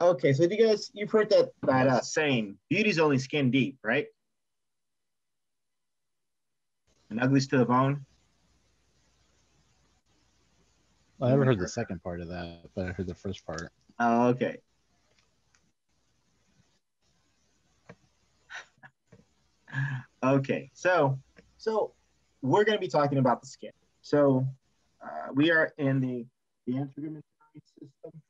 Okay, so you've heard that saying, beauty's only skin deep, right? And ugly's to the bone. I never heard the second part of that, but I heard the first part. Oh, okay. Okay, so we're going to be talking about the skin. So we are in the integumentary system,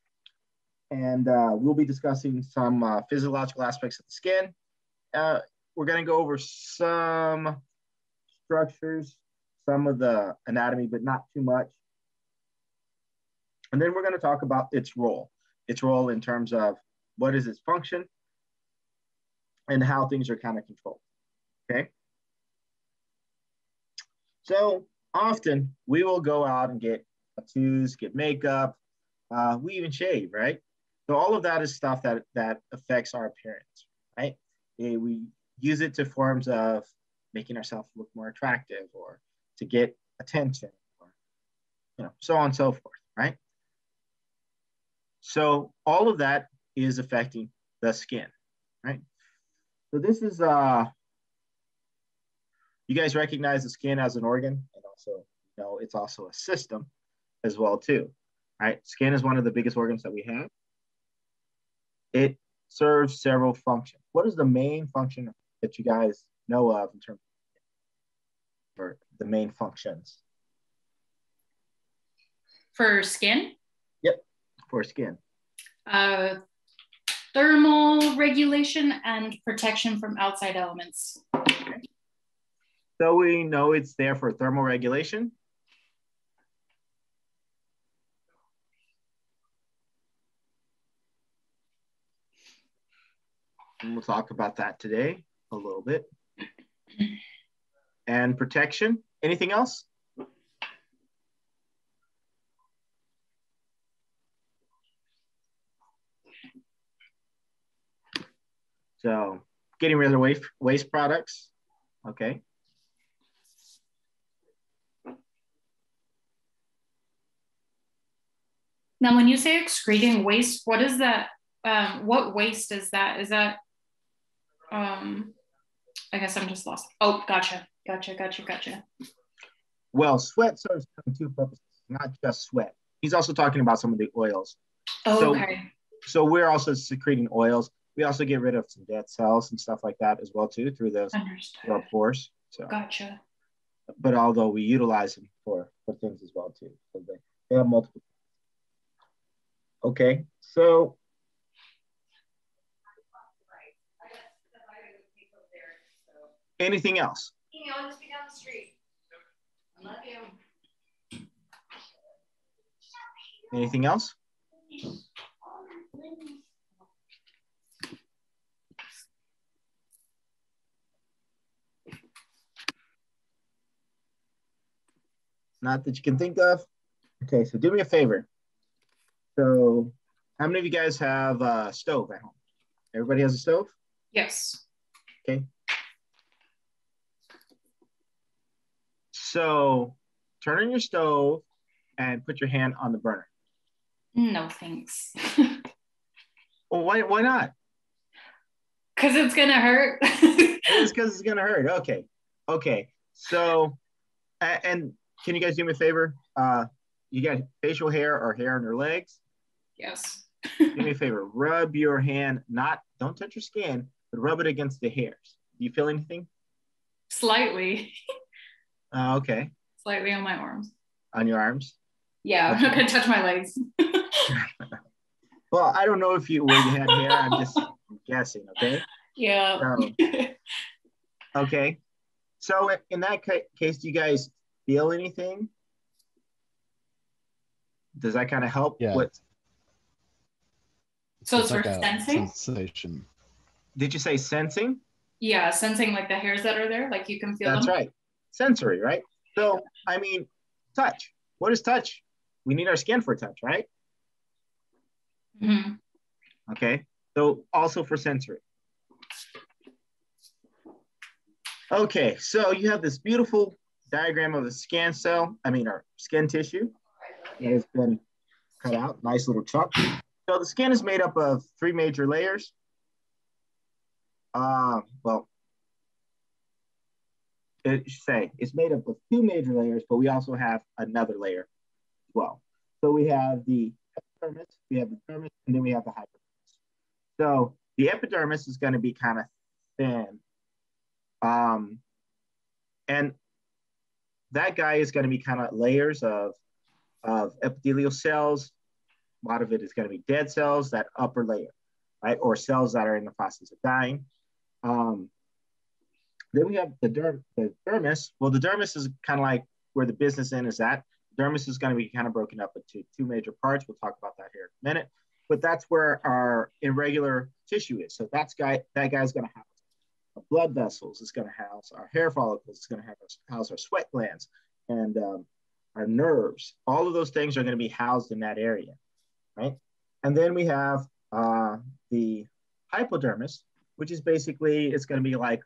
and we'll be discussing some physiological aspects of the skin. We're going to go over some structures, some of the anatomy, but not too much. And then we're going to talk about its role in terms of what is its function and how things are kind of controlled, okay? So often we will go out and get tattoos, get makeup, we even shave, right? So all of that is stuff that affects our appearance, right? We use it to forms of making ourselves look more attractive or to get attention or, so on and so forth, right? So all of that is affecting the skin, right? So this is, you guys recognize the skin as an organ, and also, it's also a system as well too, right? Skin is one of the biggest organs that we have. It serves several functions. What is the main function that you guys know of in terms of the main functions? For skin? Yep, for skin. Thermal regulation and protection from outside elements. Okay. So we know it's there for thermal regulation. And we'll talk about that today a little bit. And protection. Anything else? So getting rid of waste products. Okay. Now, when you say excreting waste, what is that? What waste is that? Is that, I guess I'm just lost. Oh, gotcha. Well, sweat serves two purposes, not just sweat. He's also talking about some of the oils. Oh, okay. So we're also secreting oils. We also get rid of some dead cells and stuff like that as well too through those pores. So gotcha. But although we utilize them for things as well too, so they have multiple. Okay, so anything else? I'll just be down the street. I love you. Anything else? Not that you can think of. Okay, so do me a favor. So how many of you guys have a stove at home? Everybody has a stove? Yes. Okay. So turn on your stove and put your hand on the burner. No, thanks. Well, why not? Because it's going to hurt. It's because it's going to hurt. Okay. Okay. So, and can you guys do me a favor? You got facial hair or hair on your legs? Yes. Do me a favor. Rub your hand, don't touch your skin, but rub it against the hairs. Do you feel anything? Slightly. Okay. Slightly on my arms. On your arms? Yeah, okay. I'm not going to touch my legs. Well, I don't know where you had hair. I'm just guessing, okay? Yeah. So, okay. So in that case, do you guys feel anything? Does that kind of help? Yeah. So it's like for sensing? Sensation. Did you say sensing? Yeah, sensing like the hairs that are there, like you can feel them. That's right. Sensory, right? So, I mean, touch. What is touch? We need our skin for touch, right? Mm-hmm. Okay. So also for sensory. Okay, so you have this beautiful diagram of a skin cell, or skin tissue. It has been cut out, nice little chunk. So the skin is made up of 3 major layers. Well, it's made up of 2 major layers, but we also have another layer as well. So we have the epidermis, we have the dermis, and then we have the hypodermis. So the epidermis is going to be kind of thin. And that guy is going to be kind of layers of epithelial cells. A lot of it is going to be dead cells, that upper layer, right? Or cells that are in the process of dying. Then we have the dermis. Well, the dermis is kind of like where the business end is at. Dermis is going to be kind of broken up into 2 major parts. We'll talk about that here in a minute. But that's where our irregular tissue is. So that guy's going to house our blood vessels. It's going to house our hair follicles. It's going to house our sweat glands and our nerves. All of those things are going to be housed in that area, right? And then we have the hypodermis, which is basically, it's going to be like,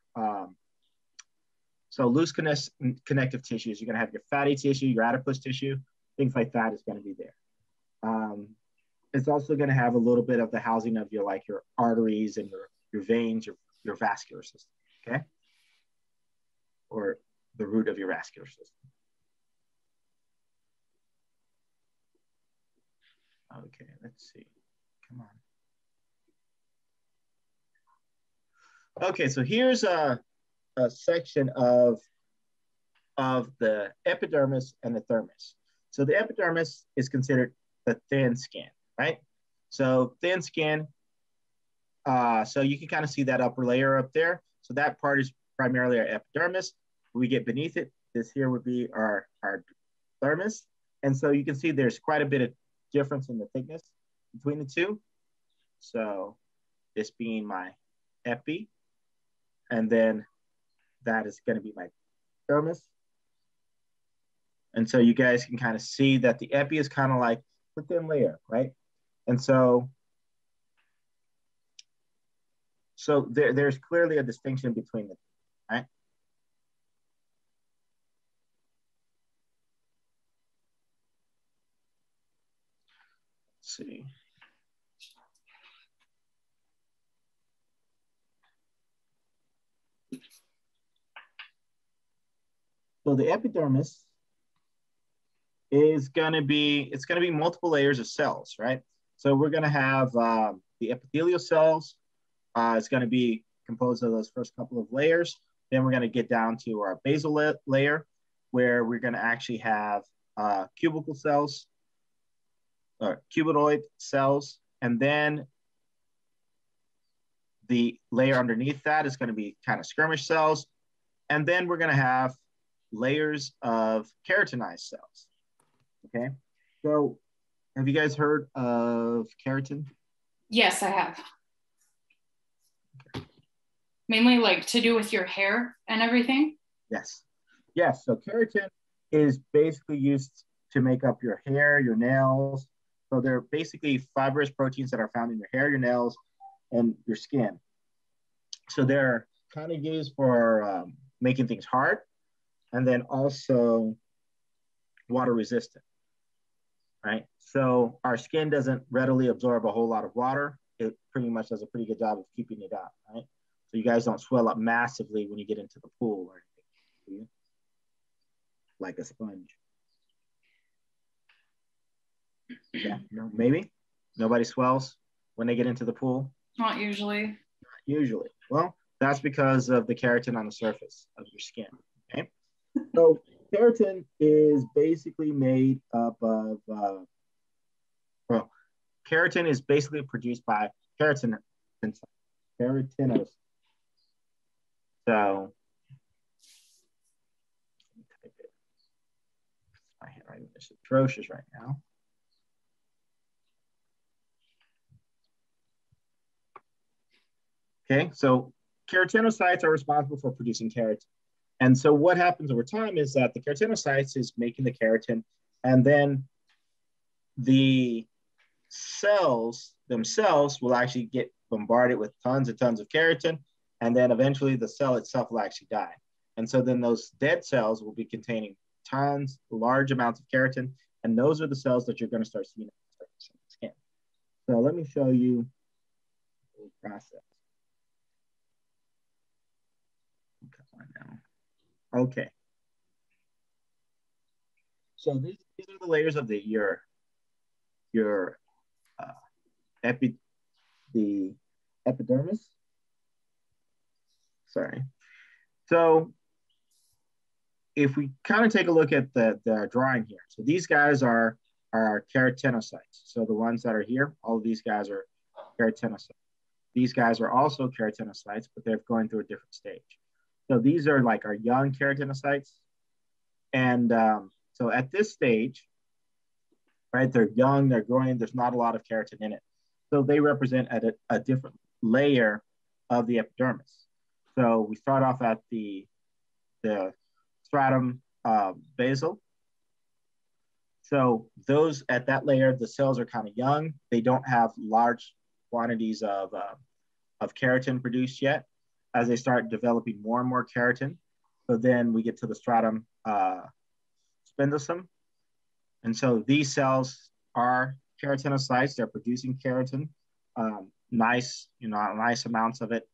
so loose connective tissues. You're going to have your fatty tissue, your adipose tissue, things like that is going to be there. It's also going to have a little bit of the housing of your arteries and your veins, your vascular system, okay? Or the root of your vascular system. Okay, let's see. Come on. Okay, so here's a section of the epidermis and the thermus. So the epidermis is considered the thin skin, right? So thin skin, so you can kind of see that upper layer up there. So that part is primarily our epidermis. We get beneath it, this here would be our thermus. And so you can see there's quite a bit of difference in the thickness between the two. So this being my epi, and then that is going to be my dermis. And so you guys can kind of see that the epi is kind of like the thin layer, right? And so there's clearly a distinction between the two, right? Let's see. So the epidermis is going to be, it's going to be multiple layers of cells, right? So we're going to have the epithelial cells. It's going to be composed of those first couple of layers. Then we're going to get down to our basal layer, where we're going to actually have cubicle cells, or cuboid cells. And then the layer underneath that is going to be kind of skirmish cells. And then we're going to have layers of keratinized cells. Okay, so have you guys heard of keratin? Yes, I have. Mainly like to do with your hair and everything? Yes. Yes, so keratin is basically used to make up your hair, your nails. So they're basically fibrous proteins that are found in your hair, your nails, and your skin. So they're kind of used for making things hard, and then also water resistant, right? So our skin doesn't readily absorb a whole lot of water. It pretty much does a pretty good job of keeping it out, right? So you guys don't swell up massively when you get into the pool or anything, like a sponge. Yeah, no, maybe nobody swells when they get into the pool. Not usually. Not usually. Well, that's because of the keratin on the surface of your skin. Okay, so keratin is basically made up of well, keratin is basically produced by keratinocytes. So my handwriting is atrocious right now. Okay, so keratinocytes are responsible for producing keratin. And so what happens over time is that the keratinocytes is making the keratin, and then the cells themselves will actually get bombarded with tons and tons of keratin, and then eventually the cell itself will actually die. And so then those dead cells will be containing large amounts of keratin, and those are the cells that you're going to start seeing on the surface of the skin. So let me show you the process. Come on now. Okay. So these are the layers of your the epidermis. Sorry. So if we kind of take a look at the drawing here, so these guys are keratinocytes. So the ones that are here, all of these guys are keratinocytes. These guys are also keratinocytes, but they're going through a different stage. So these are like our young keratinocytes. And so at this stage, right, they're young, they're growing, there's not a lot of keratin in it. So they represent at a different layer of the epidermis. So we start off at the stratum basal. So those at that layer, the cells are kind of young. They don't have large quantities of keratin produced yet. As they start developing more and more keratin, so then we get to the stratum spindosum. And so these cells are keratinocytes. They're producing keratin, nice amounts of it.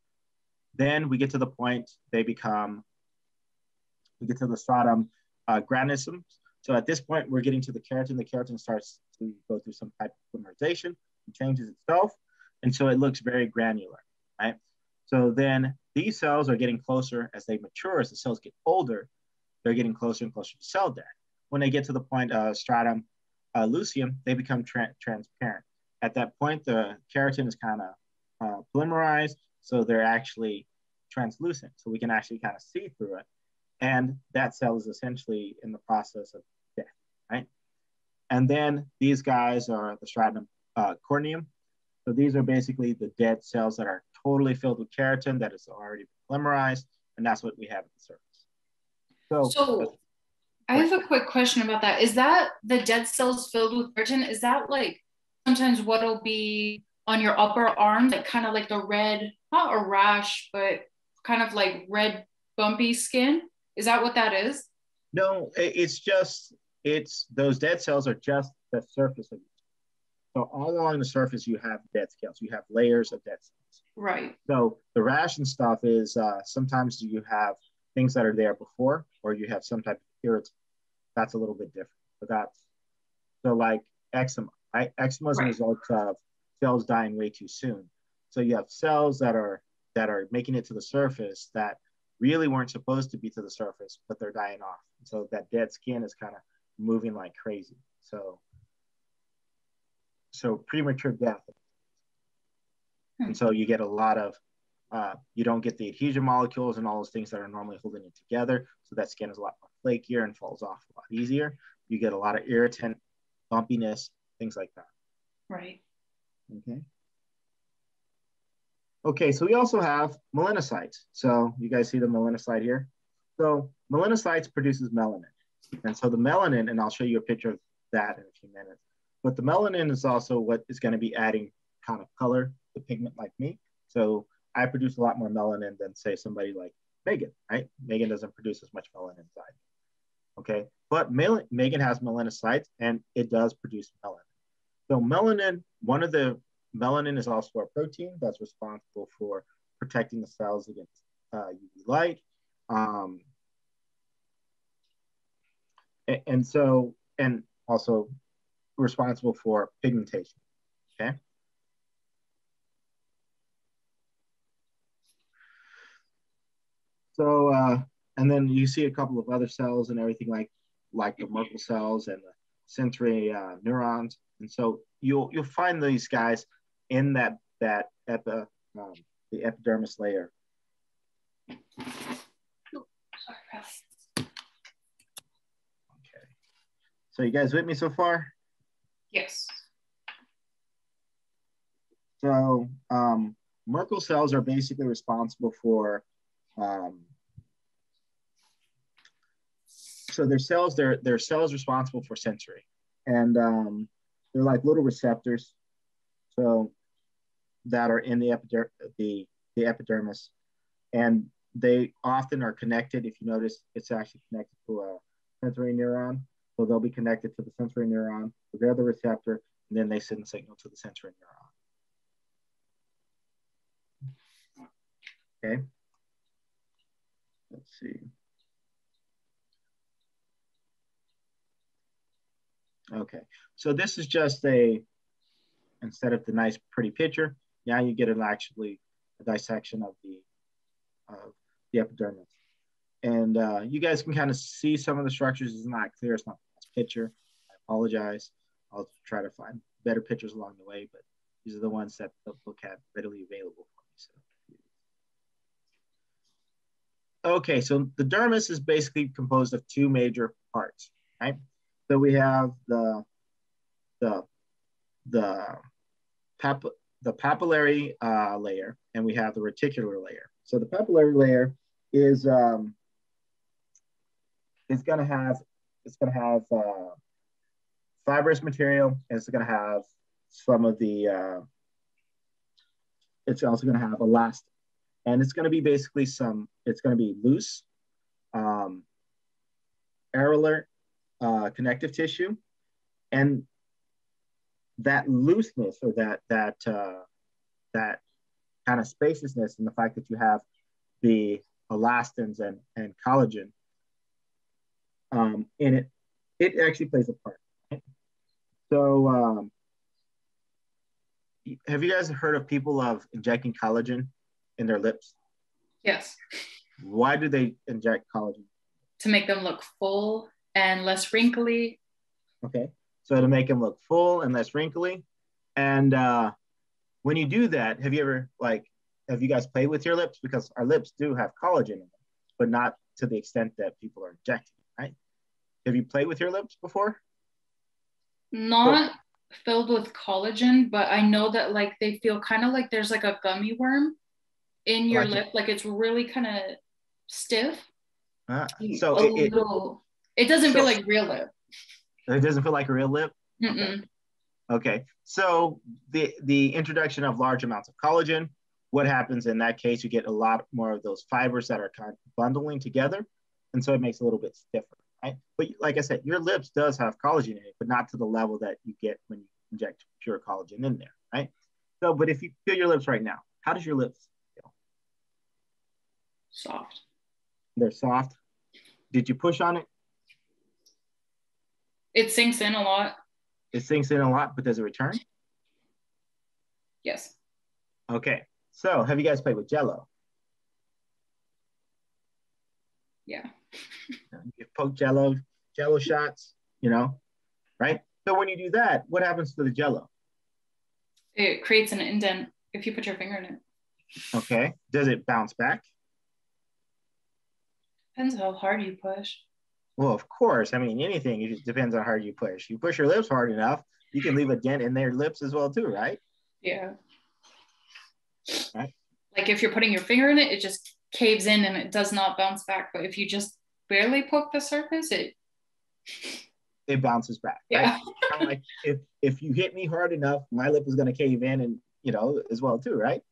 Then we get to the point we get to the stratum grandisum. So at this point, we're getting to the keratin. The keratin starts to go through some type of polymerization, it changes itself. And so it looks very granular, right? So then these cells are getting closer as they mature. As the cells get older, they're getting closer and closer to cell death. When they get to the point of stratum luteum, they become transparent. At that point, the keratin is kind of polymerized, so they're actually translucent. So we can actually kind of see through it. And that cell is essentially in the process of death, right? And then these guys are the stratum corneum. So these are basically the dead cells that are totally filled with keratin that is already polymerized, and that's what we have at the surface. So I have a quick question about that. Is that the dead cells filled with keratin? Is that like sometimes what'll be on your upper arm, like kind of like the red, not a rash, but kind of like red bumpy skin? Is that what that is? No, it's those dead cells are just the surface of it. So all along the surface, you have dead cells. You have layers of dead cells. Right. So the rash and stuff is sometimes you have things that are there before, or you have some type of irritant. That's a little bit different. But so like eczema, right? Eczema is a result of cells dying way too soon. So you have cells that are making it to the surface that really weren't supposed to be to the surface, but they're dying off. So that dead skin is kind of moving like crazy. So premature death. And so you get a lot of, you don't get the adhesion molecules and all those things that are normally holding it together. So that skin is a lot more flakier and falls off a lot easier. You get a lot of irritant, bumpiness, things like that. Right. Okay. Okay, so we also have melanocytes. So you guys see the melanocyte here? So melanocytes produces melanin. And so the melanin, and I'll show you a picture of that in a few minutes, but the melanin is also what is going to be adding kind of color to pigment like me. So I produce a lot more melanin than say somebody like Megan, right? Megan doesn't produce as much melanin inside. Okay, but Megan has melanocytes and it does produce melanin. So melanin is also a protein that's responsible for protecting the cells against UV light. And also responsible for pigmentation, okay? So, and then you see a couple of other cells and everything like the Merkel cells and the sensory neurons. And so you'll find these guys in the epidermis layer. Okay. So you guys with me so far? Yes. So Merkel cells are basically responsible for, so they're cells responsible for sensory. And they're like little receptors, so that are in the epidermis. And they often are connected. If you notice, it's actually connected to a sensory neuron. So they'll be connected to the sensory neuron. So they're the receptor. and then they send the signal to the sensory neuron. Okay, let's see. Okay, so this is just instead of the nice pretty picture, now you get actually a dissection of the epidermis. And you guys can kind of see some of the structures. It's not clear, it's not the best picture. I apologize. I'll try to find better pictures along the way, but these are the ones that the book had readily available for me. So. Okay, so the dermis is basically composed of two major parts, right? So we have the papillary layer, and we have the reticular layer. So the papillary layer is it's going to have fibrous material, and it's going to have some of the it's also going to have elastin, and it's going to be basically it's going to be loose areolar connective tissue, and that looseness, or that kind of spaciousness, and the fact that you have the elastins and collagen in it actually plays a part. Right? So have you guys heard of people injecting collagen in their lips? Yes. Why do they inject collagen? To make them look full and less wrinkly. Okay, so to make them look full and less wrinkly. And when you do that, have you guys played with your lips? Because our lips do have collagen in them, but not to the extent that people are injecting, right? Have you played with your lips before? Not filled with collagen, but I know that like they feel kind of like there's like a gummy worm in your lip, like it's really kind of stiff. So it doesn't feel like real lip. It doesn't feel like a real lip? Mm-mm. Okay. So the introduction of large amounts of collagen, what happens in that case, you get a lot more of those fibers that are kind of bundling together. And so it makes it a little bit stiffer, right? But like I said, your lips does have collagen in it, but not to the level that you get when you inject pure collagen in there, right? So, but if you feel your lips right now, how does your lips feel? Soft. They're soft. Did you push on it? It sinks in a lot. It sinks in a lot, but does it return? Yes. Okay. So have you guys played with Jell-O? Yeah. You poke Jell-O shots, right? So when you do that, what happens to the Jell-O? It creates an indent if you put your finger in it. Okay. Does it bounce back? Depends how hard you push. Well, of course. I mean, anything, it depends on how hard you push. You push your lips hard enough, you can leave a dent in their lips as well too, right? Yeah. Right. Like if you're putting your finger in it, it just caves in and it does not bounce back. But if you just barely poke the surface, it bounces back. Yeah. Right? Kind of like if you hit me hard enough, my lip is going to cave in, and as well too, right?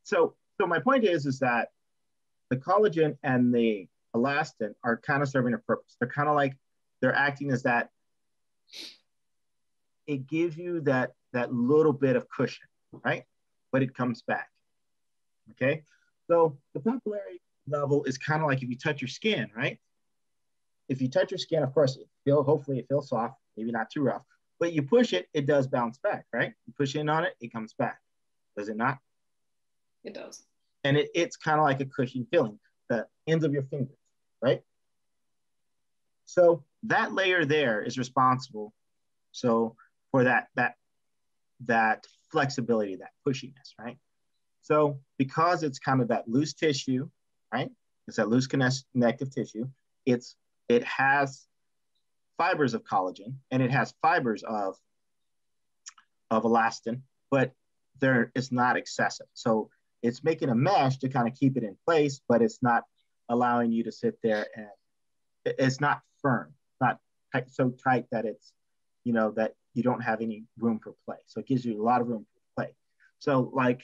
So my point is that the collagen and the elastin are kind of serving a purpose. They're kind of like they're acting as that. It gives you that little bit of cushion, right? But it comes back. Okay. So the papillary level is kind of like if you touch your skin, right? If you touch your skin, of course, hopefully it feels soft, maybe not too rough. But you push it, it does bounce back, right? You push in on it, it comes back. Does it not? It does. And it's kind of like a cushion feeling, the ends of your fingers, right? So that layer there is responsible for that flexibility, that pushiness, right? So because it's kind of that loose tissue, right? It's that loose connective tissue. It has fibers of collagen, and it has fibers of elastin, but it's not excessive. So it's making a mesh to kind of keep it in place, but it's not allowing you to sit there, and it's not firm, not so tight that it's, that you don't have any room for play. So it gives you a lot of room for play. So like,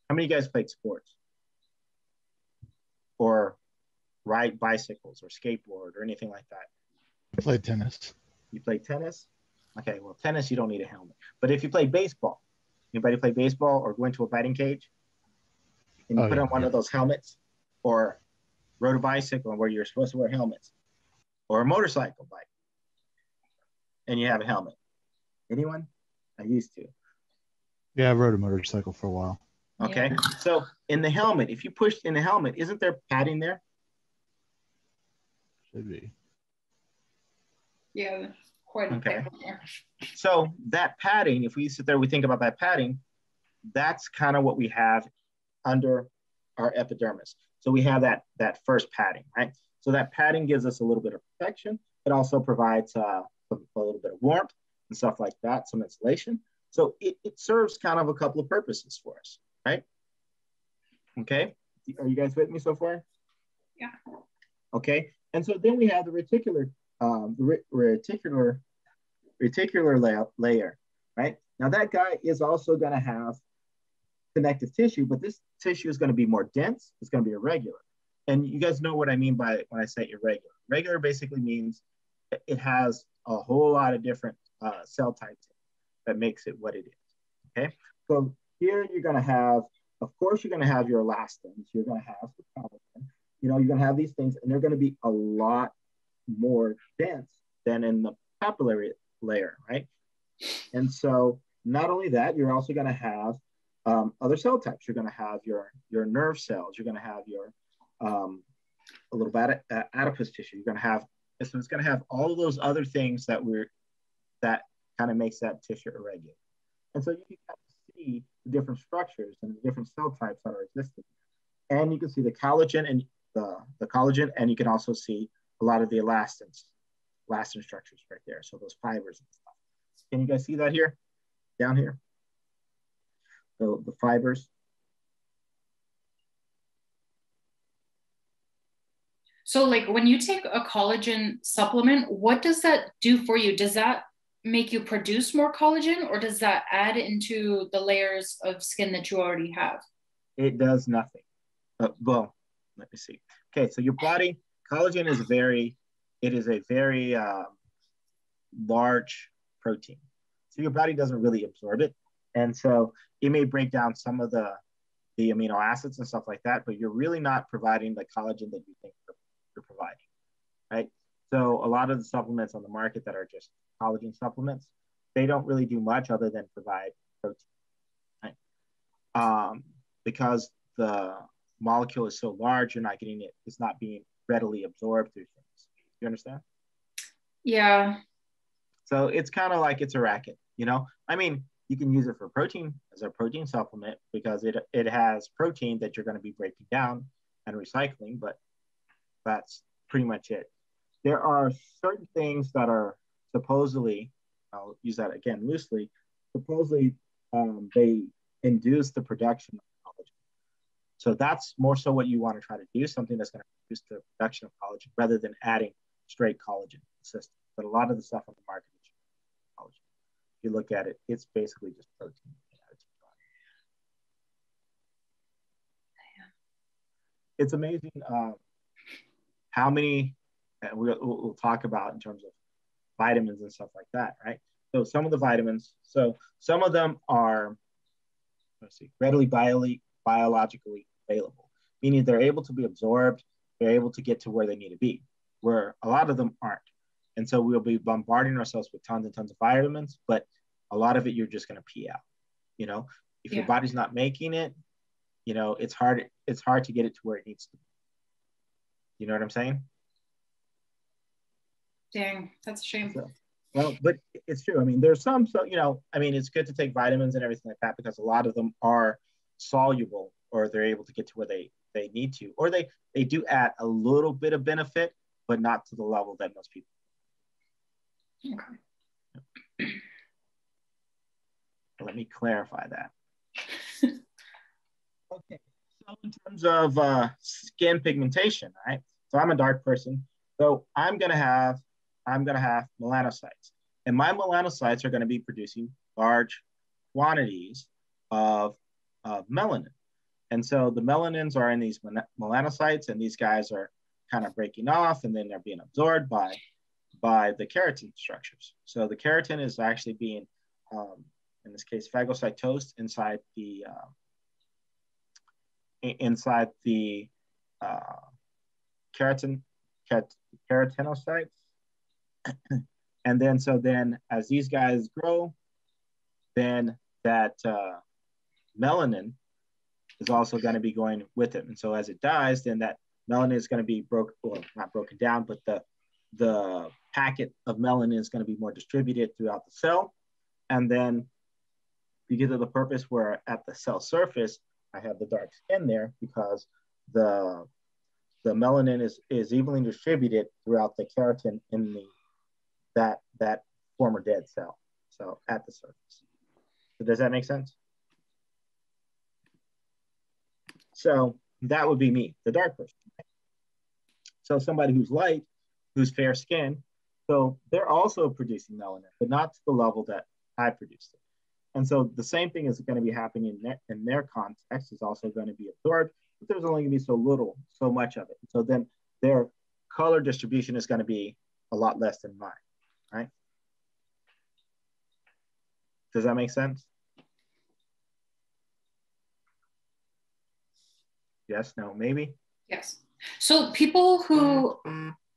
how many of you guys played sports? Or ride bicycles or skateboard or anything like that? I played tennis. You played tennis? Okay, well, tennis, you don't need a helmet. But if you play baseball, anybody play baseball or go into a batting cage and you put on one of those helmets, or rode a bicycle where you're supposed to wear helmets, or a motorcycle bike and you have a helmet. Anyone? I used to. Yeah, I rode a motorcycle for a while. Okay, so in the helmet, if you push in the helmet, isn't there padding there? Should be. Yeah, quite okay. So that padding, if we sit there, we think about that padding, that's kind of what we have under our epidermis. So we have that first padding, right? So that padding gives us a little bit of protection. It also provides a little bit of warmth and stuff like that, some insulation. So it serves kind of a couple of purposes for us, right? Okay, are you guys with me so far? Yeah. Okay, and so then we have the reticular layer, right? Now that guy is also going to have connective tissue, but this tissue is going to be more dense. It's going to be irregular. And you guys know what I mean by when I say irregular. Regular basically means it has a whole lot of different cell types that makes it what it is, okay? So here you're going to have, of course, you're going to have your elastins. You're going to have the collagen. You know, you're going to have these things, and they're going to be a lot more dense than in the papillary layer, right? And so not only that, you're also going to have other cell types. You're going to have your nerve cells. You're going to have your a little bit adipose tissue. You're going to have, so it's going to have all of those other things that kind of makes that tissue irregular. And so you can kind of see the different structures and the different cell types that are existing. And you can see the collagen and the collagen, and you can also see a lot of the elastin structures right there. So those fibers and stuff. Can you guys see that here, down here? So the fibers. So like when you take a collagen supplement, what does that do for you? Does that make you produce more collagen, or does that add into the layers of skin that you already have? It does nothing. Well, let me see. Okay, so your body, collagen is a very large protein. So your body doesn't really absorb it. And so it may break down some of the amino acids and stuff like that, but you're really not providing the collagen that you think you're providing, right? So a lot of the supplements on the market that are just collagen supplements, they don't really do much other than provide protein, right? Because the molecule is so large, you're not getting it, it's not being readily absorbed through things. You understand? Yeah. So it's kind of like it's a racket, you know? I mean, you can use it for protein as a protein supplement because it has protein that you're going to be breaking down and recycling, but that's pretty much it. There are certain things that are supposedly, I'll use that again loosely, supposedly they induce the production of collagen. So that's more so what you want to try to do, something that's going to reduce the production of collagen rather than adding straight collagen to the system. But a lot of the stuff on the market is collagen. If you look at it, it's basically just protein. It's amazing how many, we'll talk about in terms of vitamins and stuff like that, right? So some of the vitamins, so some of them are, readily biologically available, meaning they're able to be absorbed, they're able to get to where they need to be, where a lot of them aren't. And so we'll be bombarding ourselves with tons and tons of vitamins, but a lot of it you're just going to pee out. You know, if your body's not making it, you know, it's hard to get it to where it needs to be. You know what I'm saying? Dang, that's a shame. So, well, but it's true. I mean, there's some, so, you know, I mean, it's good to take vitamins and everything like that because a lot of them are soluble, or they're able to get to where they need to, or they do add a little bit of benefit, but not to the level that most people. Okay. Let me clarify that. Okay, so in terms of skin pigmentation, right? So I'm a dark person, so I'm gonna have melanocytes, and my melanocytes are gonna be producing large quantities of melanin, and so the melanins are in these melanocytes, and these guys are kind of breaking off, and then they're being absorbed by by the keratin structures. So the keratin is actually being, in this case, phagocytosed inside the keratinocytes. And then, so then as these guys grow, then that melanin is also going to be going with it. And so as it dies, then that melanin is going to be broken, well, not broken down, but the packet of melanin is going to be more distributed throughout the cell. And then you get to the purpose where at the cell surface, I have the dark skin there because the melanin is evenly distributed throughout the keratin in that former dead cell. So at the surface. So does that make sense? So that would be me, the dark person. So somebody who's light, who's fair skin, so they're also producing melanin, but not to the level that I produced it. And so the same thing is going to be happening in their context is also going to be absorbed, but there's only going to be so much of it. So then their color distribution is going to be a lot less than mine, right? Does that make sense? Yes, no, maybe? Yes. So people who,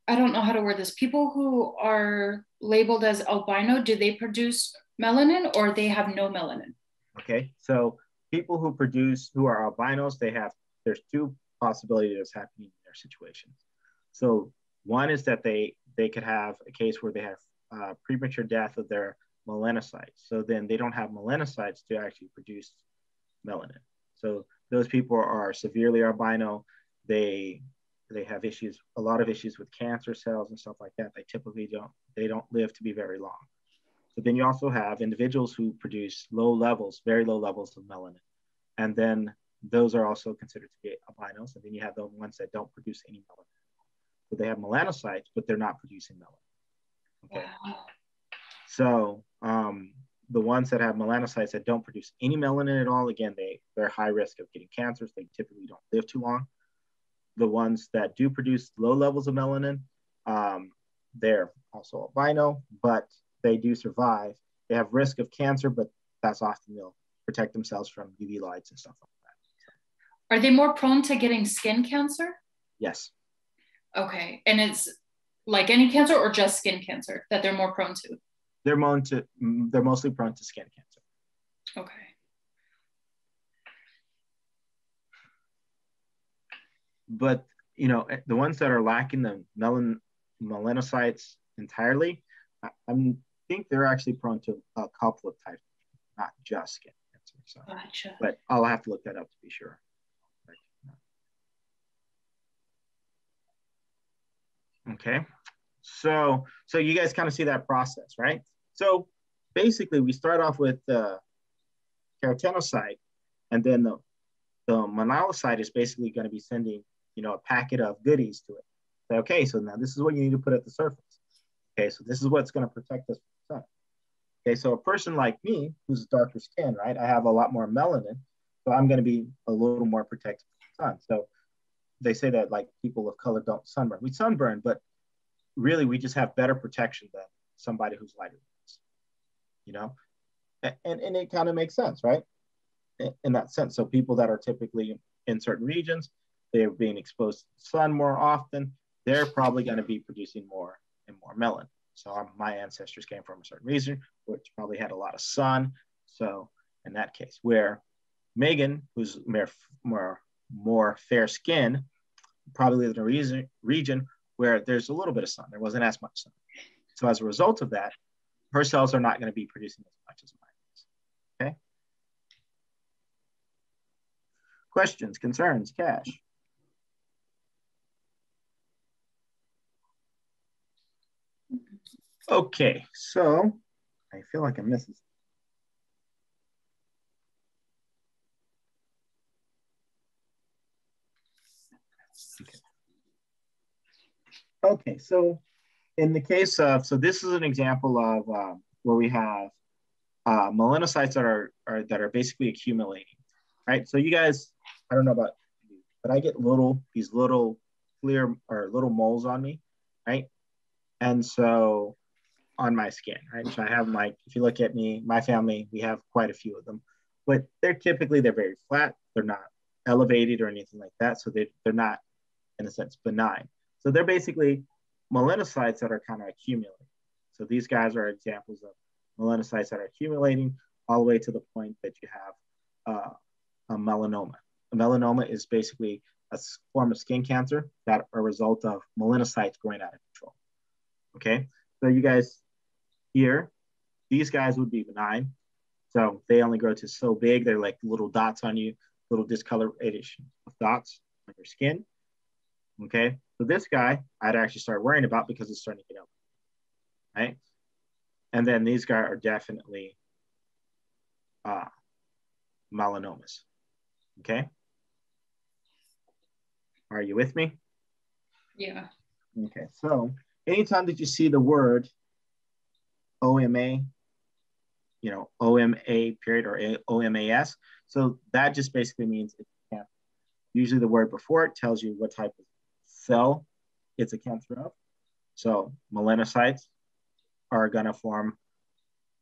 I don't know how to word this, people who are labeled as albino, do they produce melanin or they have no melanin? Okay, so people who are albinos, there's two possibilities that's happening in their situations. So one is that they could have a case where they have premature death of their melanocytes. So then they don't have melanocytes to actually produce melanin. So those people are severely albino. They have issues, a lot of issues with cancer cells and stuff like that. They typically don't live to be very long. So then you also have individuals who produce very low levels of melanin. And then those are also considered to be albinos. And then you have the ones that don't produce any melanin. So they have melanocytes, but they're not producing melanin. Okay. Wow. So the ones that have melanocytes that don't produce any melanin at all, again, they're high risk of getting cancers. They typically don't live too long. The ones that do produce low levels of melanin, they're also albino, but they do survive. They have risk of cancer, but that's often they'll protect themselves from UV lights and stuff like that. Are they more prone to getting skin cancer? Yes. Okay. And it's like any cancer or just skin cancer that they're more prone to? They're mostly prone to skin cancer. Okay. But, the ones that are lacking the melanocytes entirely, I think they're actually prone to a couple of types, not just skin cancer. So. Gotcha. But I'll have to look that up to be sure. Okay. So you guys kind of see that process, right? So basically we start off with the keratinocyte, and then the melanocyte is basically going to be sending, a packet of goodies to it. Say, okay, so now this is what you need to put at the surface. Okay, so this is what's going to protect us from the sun. Okay, so a person like me, who's darker skin, right? I have a lot more melanin, so I'm going to be a little more protected from the sun. So they say that like people of color don't sunburn. We sunburn, but really we just have better protection than somebody who's lighter than us, and it kind of makes sense, right? In that sense. So people that are typically in certain regions, they're being exposed to the sun more often, they're probably going to be producing more and more melanin. So my ancestors came from a certain region, which probably had a lot of sun. So in that case, where Megan, who's more fair skin, probably lived in a region where there's a little bit of sun. There wasn't as much sun. So as a result of that, her cells are not going to be producing as much as mine is. Okay. Questions, concerns, Cash? Okay, so I feel like I'm missing something. Okay, so in the case of, so this is an example of where we have melanocytes that are basically accumulating, right? So you guys, I don't know about you, but I get these little clear or little moles on me, right? And so on my skin, right? So I have if you look at me, my family, we have quite a few of them, but they're very flat. They're not elevated or anything like that. So they're not, in a sense, benign. So they're basically melanocytes that are kind of accumulating. So these guys are examples of melanocytes that are accumulating all the way to the point that you have a melanoma. A melanoma is basically a form of skin cancer that are a result of melanocytes going out of control. Okay, so you guys here, these guys would be benign. So they only grow to so big. They're like little dots on you, little discoloration of dots on your skin. Okay, so this guy I'd actually start worrying about because it's starting to get up, right? And then these guys are definitely melanomas. Okay, are you with me? Yeah. Okay, so anytime that you see the word OMA, OMA period or OMAS, so that just basically means it's a cancer. Usually the word before it tells you what type of cell it's a cancer of. So melanocytes are going to form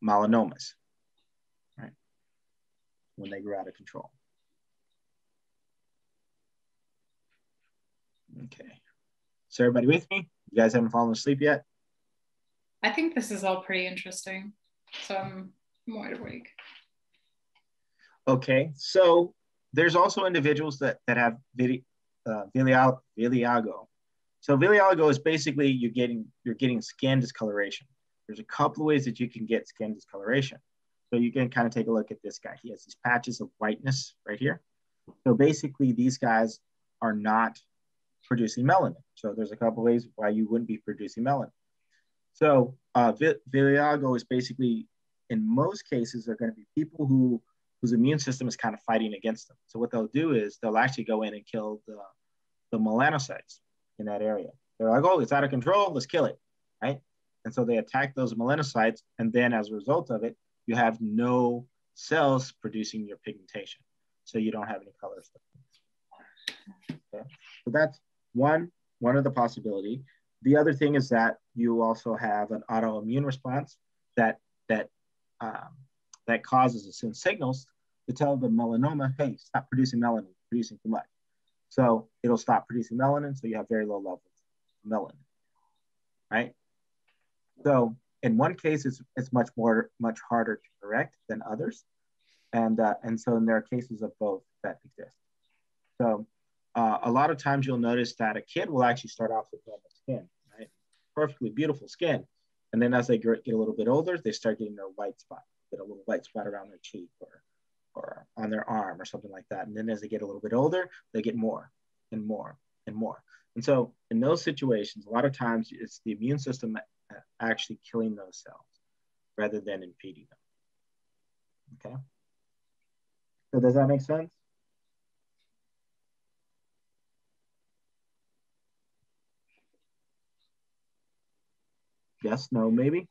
melanomas, right? When they grow out of control. Okay. So everybody with me? You guys haven't fallen asleep yet? I think this is all pretty interesting. So I'm wide awake. Okay. So there's also individuals that have vitiligo. So vitiligo is basically you're getting skin discoloration. There's a couple of ways that you can get skin discoloration. So you can kind of take a look at this guy. He has these patches of whiteness right here. So basically these guys are not producing melanin. So there's a couple of ways why you wouldn't be producing melanin. So vitiligo is basically, in most cases, they're going to be people whose immune system is kind of fighting against them. So what they'll do is they'll actually go in and kill the melanocytes in that area. They're like, oh, it's out of control, let's kill it, right? And so they attack those melanocytes, and then as a result of it, you have no cells producing your pigmentation. So you don't have any colors. Okay? So that's one of the possibility. The other thing is that you also have an autoimmune response that causes it sends signals to tell the melanoma, hey, stop producing melanin, producing too much. So it'll stop producing melanin, so you have very low levels of melanin, right? So in one case, it's much harder to correct than others, and so there are cases of both that exist. So a lot of times you'll notice that a kid will actually start off with normal skin, right? Perfectly beautiful skin. And then as they get a little bit older, they start getting their white spot, get a little white spot around their cheek or on their arm or something like that. And then as they get a little bit older, they get more and more and more. And so in those situations, a lot of times it's the immune system actually killing those cells rather than impeding them. Okay. So does that make sense? Yes, no, maybe?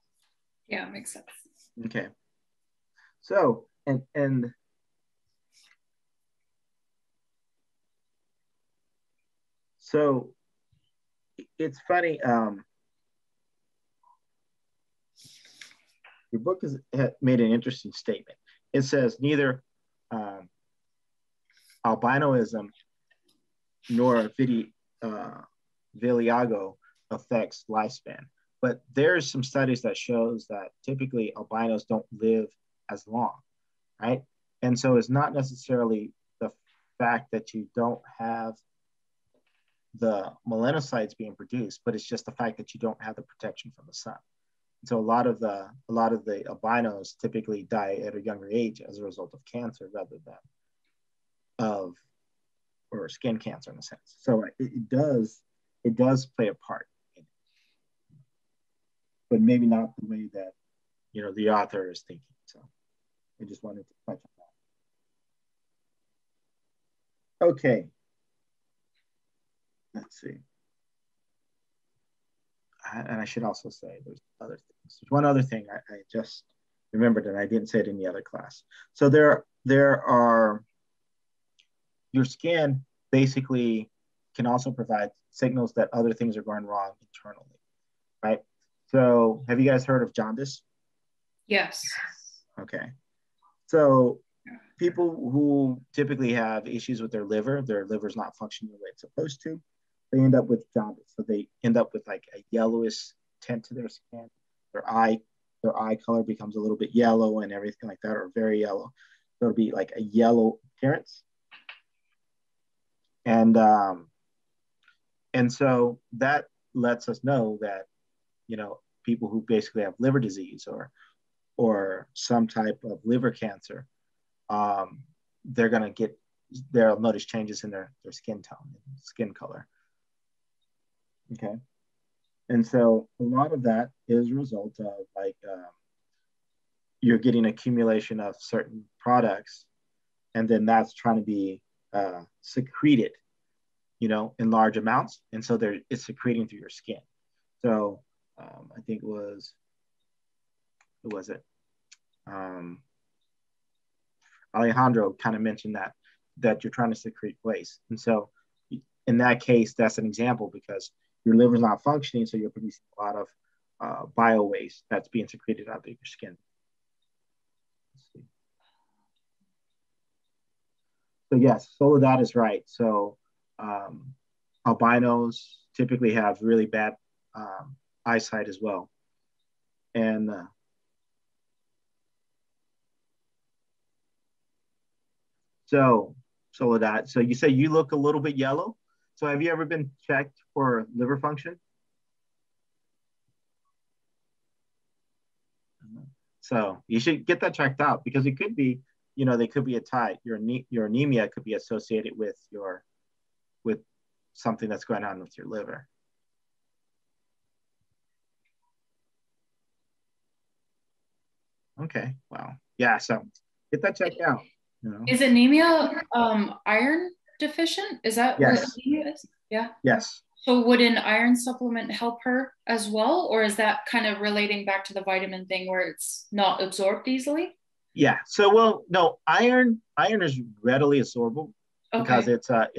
Yeah, makes sense. Okay. So, and so it's funny, your book has made an interesting statement. It says neither albinoism nor vitiligo affects lifespan. But there's some studies that shows that typically albinos don't live as long, right? And so it's not necessarily the fact that you don't have the melanocytes being produced, but it's just the fact that you don't have the protection from the sun. So a lot of the albinos typically die at a younger age as a result of cancer rather than or skin cancer in a sense. So it does play a part in it, but maybe not the way that the author is thinking. So I just wanted to touch on that. Okay. Let's see. And I should also say there's other things. There's one other thing I just remembered, and I didn't say it in the other class. So there are, your skin basically can also provide signals that other things are going wrong internally, right? So have you guys heard of jaundice? Yes. Okay. So people who typically have issues with their liver's not functioning the way it's supposed to, they end up with jaundice. So they end up with like a yellowish tint to their skin. Their eye color becomes a little bit yellow and everything like that, or very yellow. So it'll be like a yellow appearance. And so that lets us know that, you know, people who basically have liver disease or some type of liver cancer, they'll notice changes in their skin tone, skin color. Okay. And so a lot of that is a result of like, you're getting accumulation of certain products, and then that's trying to be secreted, you know, in large amounts. And so it's secreting through your skin. So I think who was it? Alejandro kind of mentioned that you're trying to secrete waste. And so in that case, that's an example, because your liver's not functioning, so you're producing a lot of bio waste that's being secreted out of your skin. So yes, Soledad is right. So albinos typically have really bad eyesight as well. And so Soledad, so you say you look a little bit yellow. So have you ever been checked for liver function? So you should get that checked out, because it could be, you know, they could be a tie. Your anemia could be associated with something that's going on with your liver. Okay, wow. Yeah, so get that checked out. You know? Is anemia iron deficient? Is that yes. what anemia is? Yeah. Yes. So would an iron supplement help her as well? Or is that kind of relating back to the vitamin thing where it's not absorbed easily? Yeah. So, well, no, iron is readily absorbable, because it's kind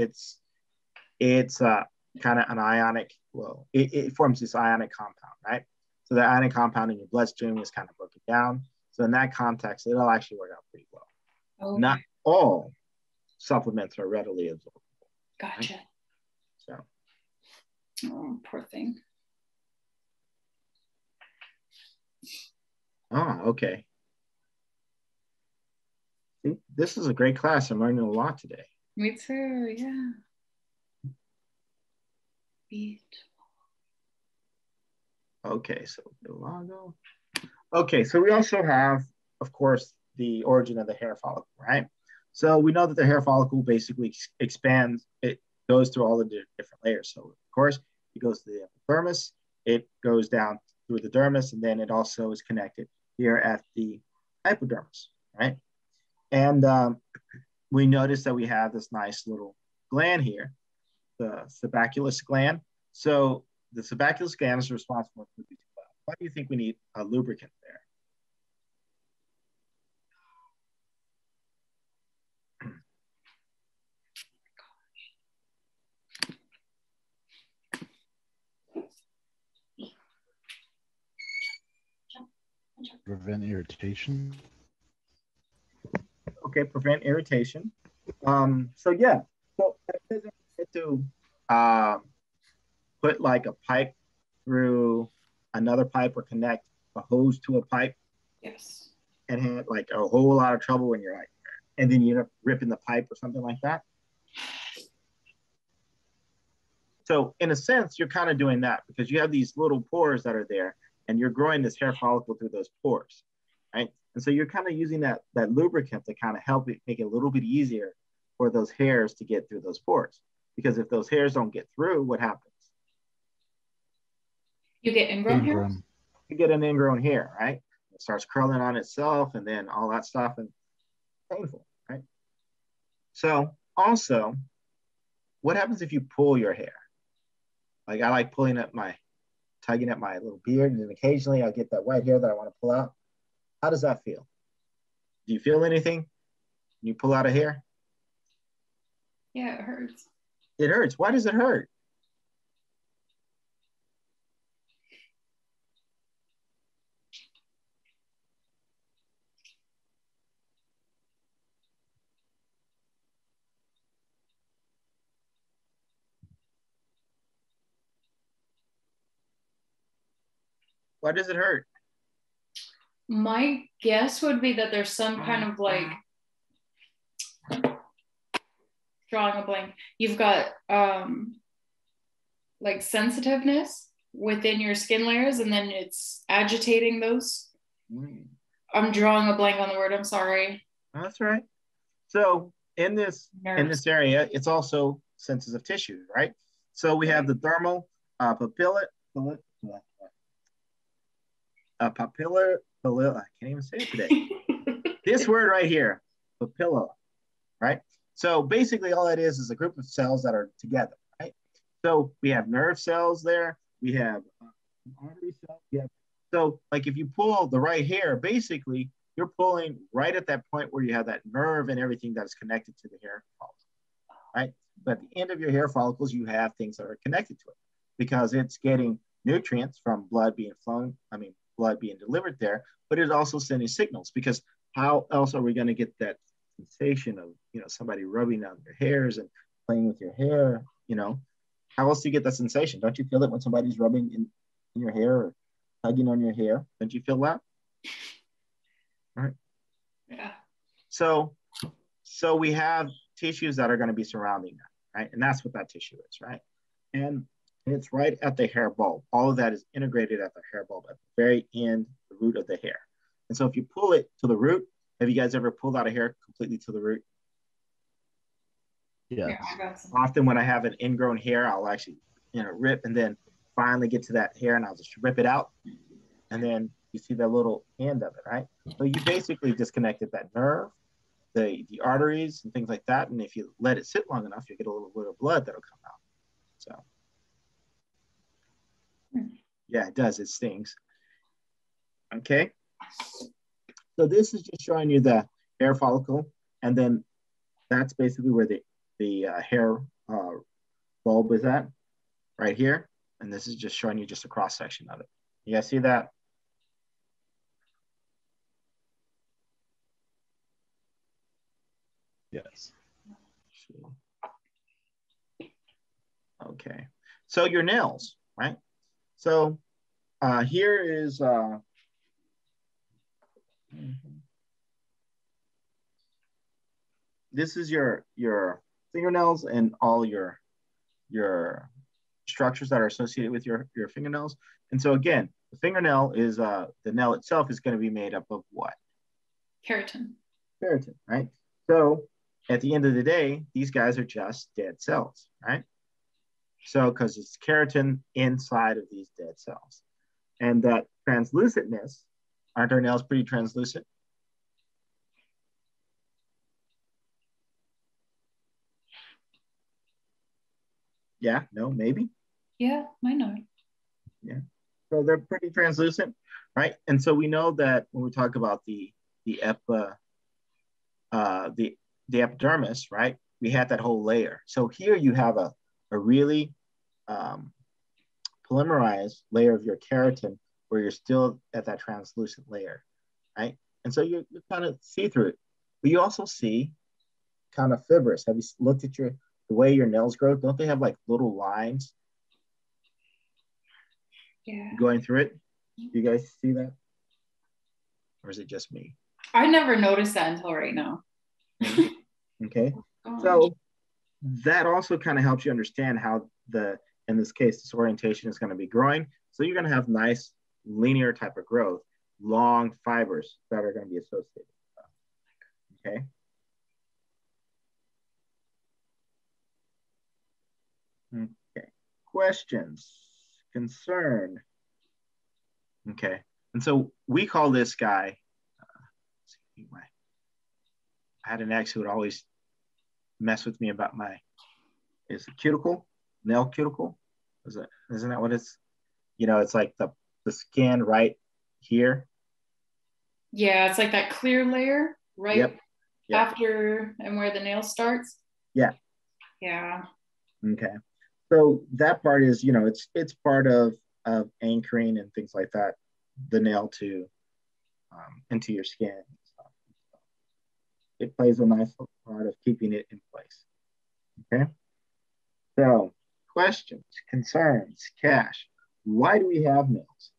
of an ionic, well, it forms this ionic compound, right? So the ionic compound in your bloodstream is kind of broken down. So in that context, it'll actually work out pretty well. Okay. Not all supplements are readily absorbable. Gotcha. Right? So. Oh, poor thing. Oh, okay. See, this is a great class. I'm learning a lot today. Me too, yeah. Okay, so Virago. Okay, so we also have, of course, the origin of the hair follicle, right? So we know that the hair follicle basically expands, it goes through all the different layers. So of course, it goes to the epidermis, it goes down through the dermis, and then it also is connected here at the epidermis, right? And we notice that we have this nice little gland here, the Sabaculus gland. So the Sabaculus gland is responsible for lubricant. Why do you think we need a lubricant there? Prevent irritation. Okay, prevent irritation. So yeah, so to put like a pipe through another pipe, or connect a hose to a pipe. Yes. And had like a whole lot of trouble when you're like, and then you end up ripping the pipe or something like that. So in a sense, you're kind of doing that, because you have these little pores that are there, and you're growing this hair follicle through those pores, right? And so you're kind of using that lubricant to kind of help it make it a little bit easier for those hairs to get through those pores. Because if those hairs don't get through, what happens? You get ingrown hair? You get an ingrown hair, right? It starts curling on itself, and then all that stuff, and painful, right? So also, what happens if you pull your hair? Like I like tugging at my little beard, and then occasionally I'll get that white hair that I want to pull out. How does that feel? Do you feel anything when you pull out a hair? Yeah, it hurts. It hurts. Why does it hurt? Why does it hurt? My guess would be that there's some kind of like, drawing a blank. You've got like sensitiveness within your skin layers, and then it's agitating those. I'm drawing a blank on the word. I'm sorry. That's right. So in this area, it's also sensitive tissue, right? So we have the dermal papilla. I can't even say it today. This word right here, papilla, right? So basically all it is a group of cells that are together, right? So we have nerve cells there. We have artery cells. So like if you pull the right hair, basically you're pulling right at that point where you have that nerve and everything that's connected to the hair follicle, right? But at the end of your hair follicles, you have things that are connected to it because it's getting nutrients from blood being blood being delivered there, but it's also sending signals because how else are we going to get that sensation of, somebody rubbing on your hairs and playing with your hair, how else do you get that sensation? Don't you feel it when somebody's rubbing in your hair or tugging on your hair? Don't you feel that? All right. Yeah. So we have tissues that are going to be surrounding that, right? And that's what that tissue is, right? And it's right at the hair bulb. All of that is integrated at the hair bulb at the very end, the root of the hair. And so if you pull it to the root, have you guys ever pulled out a hair completely to the root? Yeah. Often when I have an ingrown hair, I'll actually, rip and then finally get to that hair and I'll just rip it out. And then you see the little end of it, right? So you basically disconnected that nerve, the arteries and things like that. And if you let it sit long enough, you get a little bit of blood that'll come out. So yeah, it does. It stings. Okay. So this is just showing you the hair follicle. And then that's basically where the hair bulb is at, right here. And this is just showing you just a cross section of it. You guys see that? Yes. Okay. So your nails, right? So here is this is your fingernails and all your structures that are associated with your fingernails. And so again, the fingernail is the nail itself is going to be made up of what? Keratin. Keratin, right? So at the end of the day, these guys are just dead cells, right? So because it's keratin inside of these dead cells. And that translucentness, aren't our nails pretty translucent? Yeah, no, maybe? Yeah, I know. Yeah, so they're pretty translucent, right? And so we know that when we talk about the epidermis, right? We have that whole layer. So here you have a really polymerized layer of your keratin where you're still at that translucent layer, right? And so you kind of see through it. But you also see kind of fibrous. Have you looked at the way your nails grow? Don't they have like little lines going through it? Do you guys see that? Or is it just me? I never noticed that until right now. Okay. So that also kind of helps you understand how in this case, this orientation is going to be growing. So you're going to have nice linear type of growth, long fibers that are going to be associated with that. Okay. Okay. Questions, concern. Okay. And so we call this guy, I had an ex who would always mess with me about is it cuticle, nail cuticle? Isn't that what it's, it's like the skin right here. Yeah, it's like that clear layer, right? Yep. After and where the nail starts. Yeah. Yeah. Okay. So that part is, it's part of anchoring and things like that, the nail to into your skin and stuff. It plays a nice part of keeping it in place. Okay. So questions, concerns, Cash. Why do we have nails?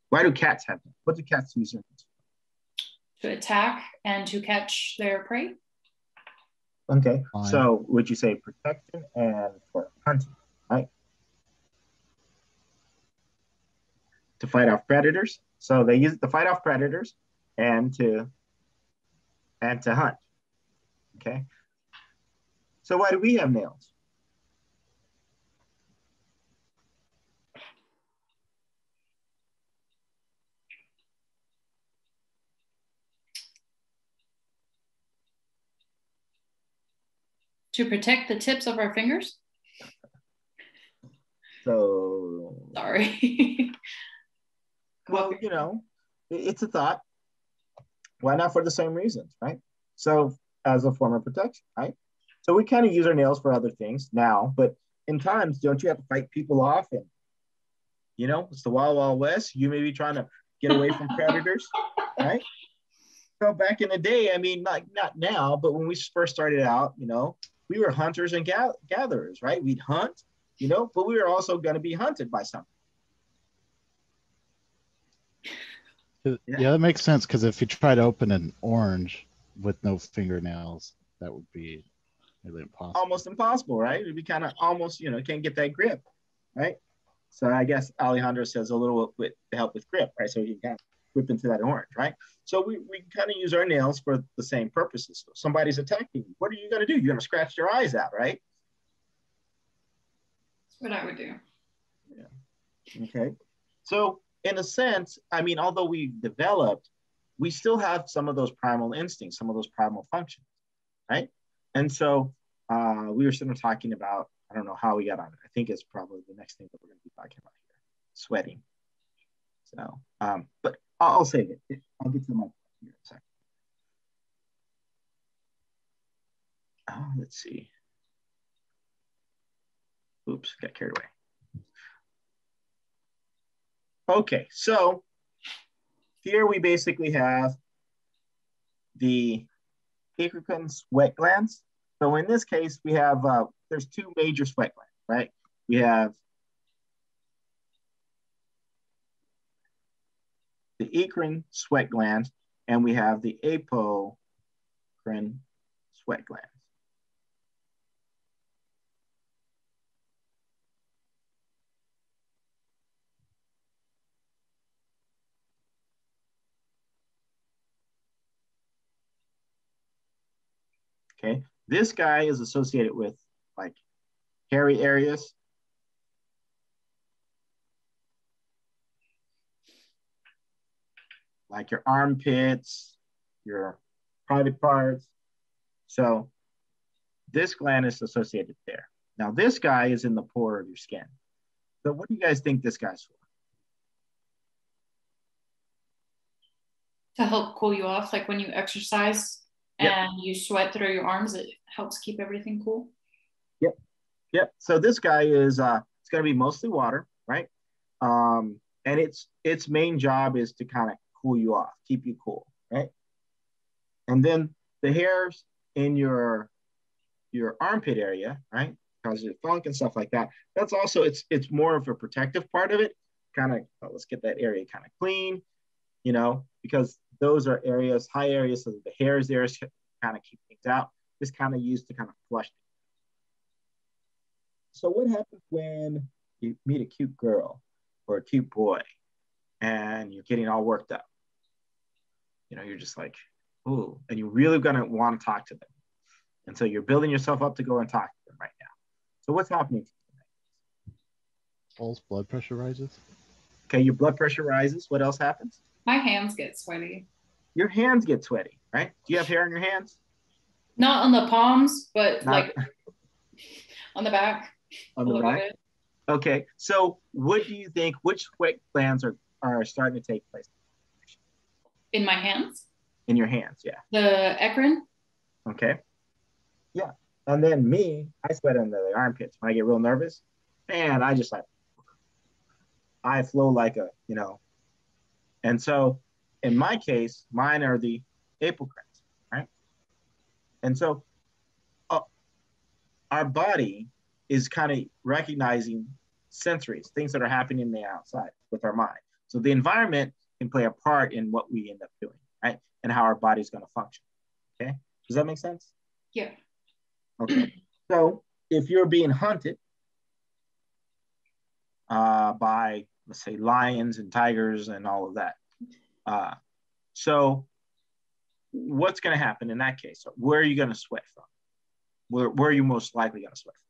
Why do cats have nails? What do cats use their nails To attack and to catch their prey. for? Okay, Fine. so would you say protection and for hunting, right? To fight off predators. So they use it to fight off predators and to hunt. Okay. So why do we have nails? To protect the tips of our fingers? So, Sorry. well, you know, it's a thought. Why not for the same reasons, right? So as a form of protection, right? So we kind of use our nails for other things now, but in times, don't you have to fight people off? And, you know, it's the Wild Wild West. You may be trying to get away from predators, right? So back in the day, I mean, not now, but when we first started out, you know, we were hunters and gatherers, right? We'd hunt, you know, but we were also going to be hunted by something. Yeah, that makes sense, because if you try to open an orange with no fingernails, that would be nearly impossible. Almost impossible, right? It'd be kind of almost, you know, can't get that grip, right? So I guess Alejandro says a little bit to help with grip, right? So you can grip into that orange, right? So we kind of use our nails for the same purposes. So somebody's attacking you. What are you going to do? You're going to scratch your eyes out, right? That's what I would do. Yeah. Okay. So in a sense, I mean, although we've developed, we still have some of those primal instincts, some of those primal functions, right? And so we were sort of talking about, I don't know how we got on it. I think it's probably the next thing that we're going to be talking about here, sweating. So, but I'll save it. I'll get to my point here in a second. Let's see. Oops, got carried away. Okay, so here we basically have the acrine sweat glands. So in this case, we have, there's two major sweat glands, right? We have the eccrine sweat gland, and we have the apocrine sweat gland. Okay, this guy is associated with like hairy areas. Like your armpits, your private parts. So this gland is associated there. Now this guy is in the pore of your skin. So what do you guys think this guy's for? To help cool you off, like when you exercise and you sweat through your arms, it helps keep everything cool. Yep. So this guy is it's going to be mostly water, right? And its main job is to kind of cool you off, keep you cool, right? And then the hairs in your armpit area, right? Causes your funk and stuff like that. That's also it's more of a protective part of it. Kind of let's get that area kind of clean, you know, because those are areas, high areas, so that the hairs there kind of keep things out. This kind of used to kind of flush. So what happens when you meet a cute girl or a cute boy and you're getting all worked up? You know, you're just like, ooh, and you're really gonna want to talk to them. And so you're building yourself up to go and talk to them right now. So what's happening to you? Pulse, blood pressure rises. Okay, your blood pressure rises. What else happens? My hands get sweaty. Your hands get sweaty, right? Do you have hair on your hands? Not on the palms, but Not like on the back. on the back. Okay, so what do you think, which sweat glands are starting to take place? In my hands? In your hands, yeah. The eccrine? Okay. Yeah. And then me, I sweat under the armpits. When I get real nervous, man, I just like, I flow like a, you know. And so in my case, mine are the apocrines, right? And so our body is kind of recognizing sensories, things that are happening in the outside with our mind. So the environment can play a part in what we end up doing, right? And how our body's going to function. Okay. Does that make sense? Yeah. Okay. So if you're being hunted by, let's say, lions and tigers and all of that, so what's going to happen in that case? Where are you going to sweat from? Where are you most likely going to sweat from?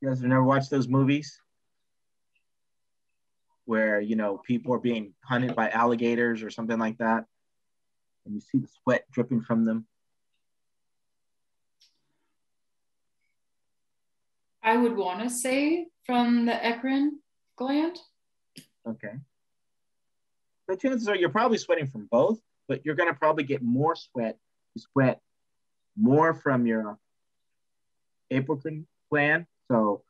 You guys have never watched those movies where, you know, people are being hunted by alligators or something like that, and you see the sweat dripping from them? I would want to say from the eccrine gland. Okay. The chances are you're probably sweating from both, but you're going to probably get more sweat. You sweat more from your apocrine gland, so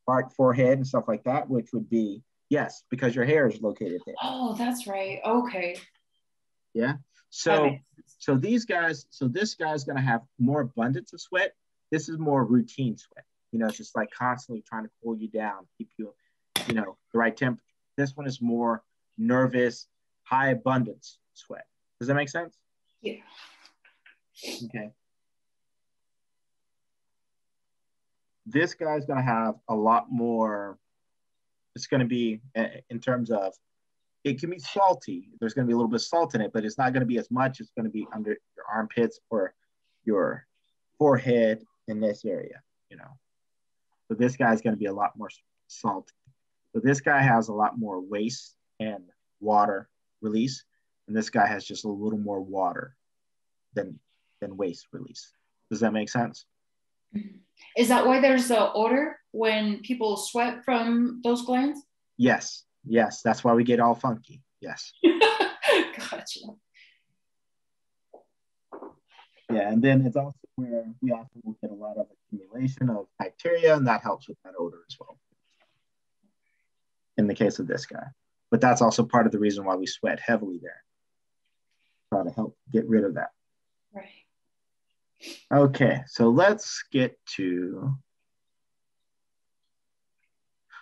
heart, forehead, and stuff like that, which would be, yes, because your hair is located there. Oh, that's right. Okay. Yeah. So this guy's going to have more abundance of sweat. This is more routine sweat. You know, it's just like constantly trying to cool you down, keep you, you know, the right temperature. This one is more nervous, high abundance sweat. Does that make sense? Yeah. Okay. This guy's going to have a lot more. It's going to be, in terms of, it can be salty. There's going to be a little bit of salt in it, but it's not going to be as much. It's going to be under your armpits or your forehead in this area, you know. So this guy's going to be a lot more salty. So this guy has a lot more waste and water release, and this guy has just a little more water than waste release. Does that make sense? Is that why there's an odor when people sweat from those glands? Yes. Yes. That's why we get all funky. Yes. Gotcha. Yeah. And then it's also where we also will get a lot of accumulation of bacteria, and that helps with that odor as well, in the case of this guy. But that's also part of the reason why we sweat heavily there. Try to help get rid of that. Right. Okay, so let's get to,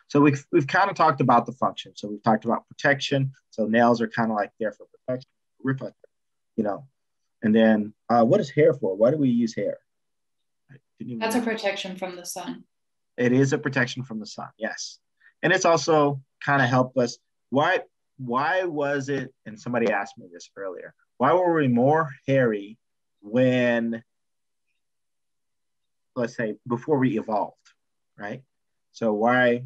so we've kind of talked about the function. So we've talked about protection. So nails are kind of like there for protection, you know. And then what is hair for? Why do we use hair? That's a protection from the sun. It is a protection from the sun, yes. And it's also kind of helped us. Why was it, and somebody asked me this earlier, why were we more hairy when, let's say, before we evolved, right? So why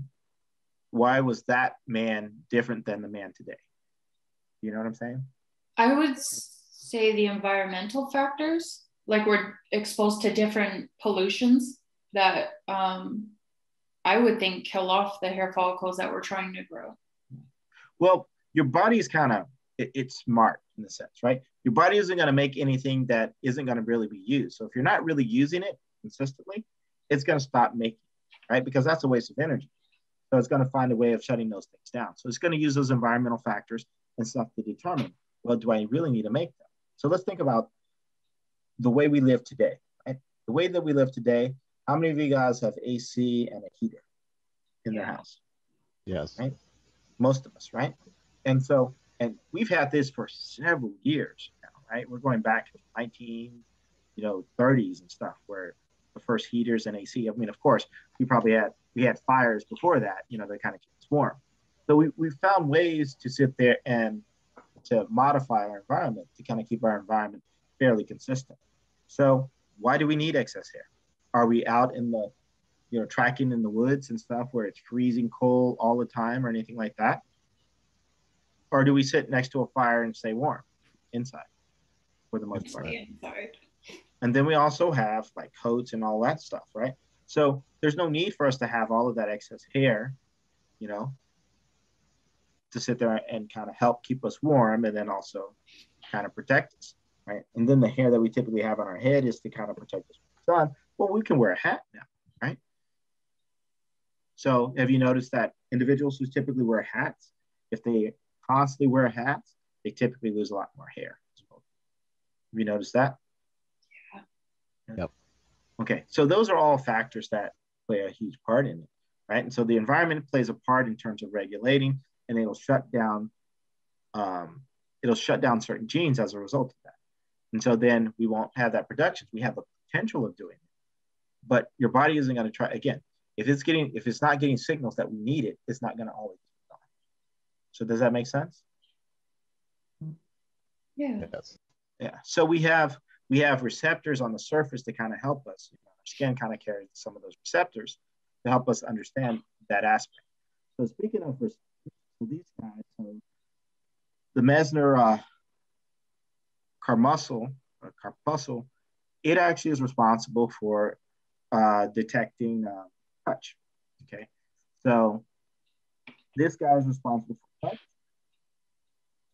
was that man different than the man today? You know what I'm saying? I would say the environmental factors, like we're exposed to different pollutions that I would think kill off the hair follicles that we're trying to grow. Well, your body is kind of, it's smart in a sense, right? Your body isn't going to make anything that isn't going to really be used. So if you're not really using it consistently, it's going to stop making it, right? Because that's a waste of energy. So it's going to find a way of shutting those things down. So it's going to use those environmental factors and stuff to determine, well, do I really need to make them? So let's think about the way we live today, right? The way that we live today, how many of you guys have AC and a heater in their house? Yes. Right? Most of us, right? And so, and we've had this for several years now, right? We're going back to 30s and stuff, where the first heaters and AC. I mean, of course, we had fires before that, you know, that kind of keep us warm. So we found ways to sit there and to modify our environment to kind of keep our environment fairly consistent. So why do we need excess hair? Are we out in the, you know, tracking in the woods and stuff where it's freezing cold all the time or anything like that? Or do we sit next to a fire and stay warm inside for the most part? Inside. And then we also have like coats and all that stuff, right? So there's no need for us to have all of that excess hair, you know, to sit there and kind of help keep us warm and then also kind of protect us. right? And then the hair that we typically have on our head is to kind of protect us from the sun. Well, we can wear a hat now, right? So have you noticed that individuals who typically wear hats, if they constantly wear hats, they typically lose a lot more hair. Have you noticed that? Yeah. Yep. Okay, so those are all factors that play a huge part in it, right? And so the environment plays a part in terms of regulating, and it'll shut down certain genes as a result of that. And so then we won't have that production. We have the potential of doing it, but your body isn't going to try again. If it's not getting signals that we need it, it's not going to always be on. So does that make sense? Yeah. Yes. Yeah. So we have receptors on the surface to kind of help us. Our skin kind of carries some of those receptors to help us understand that aspect. So speaking of receptors, so these guys, so the Mesner corpuscle, it actually is responsible for detecting touch. Okay, so this guy is responsible for touch.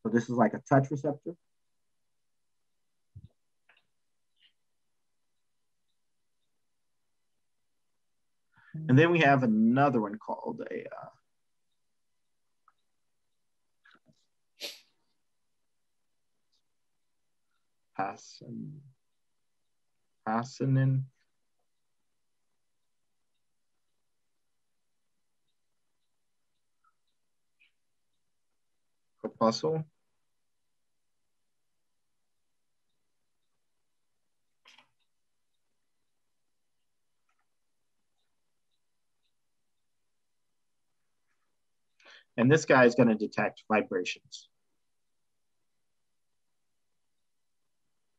So this is like a touch receptor. And then we have another one called a pasinin. Corpuscle. And this guy is going to detect vibrations.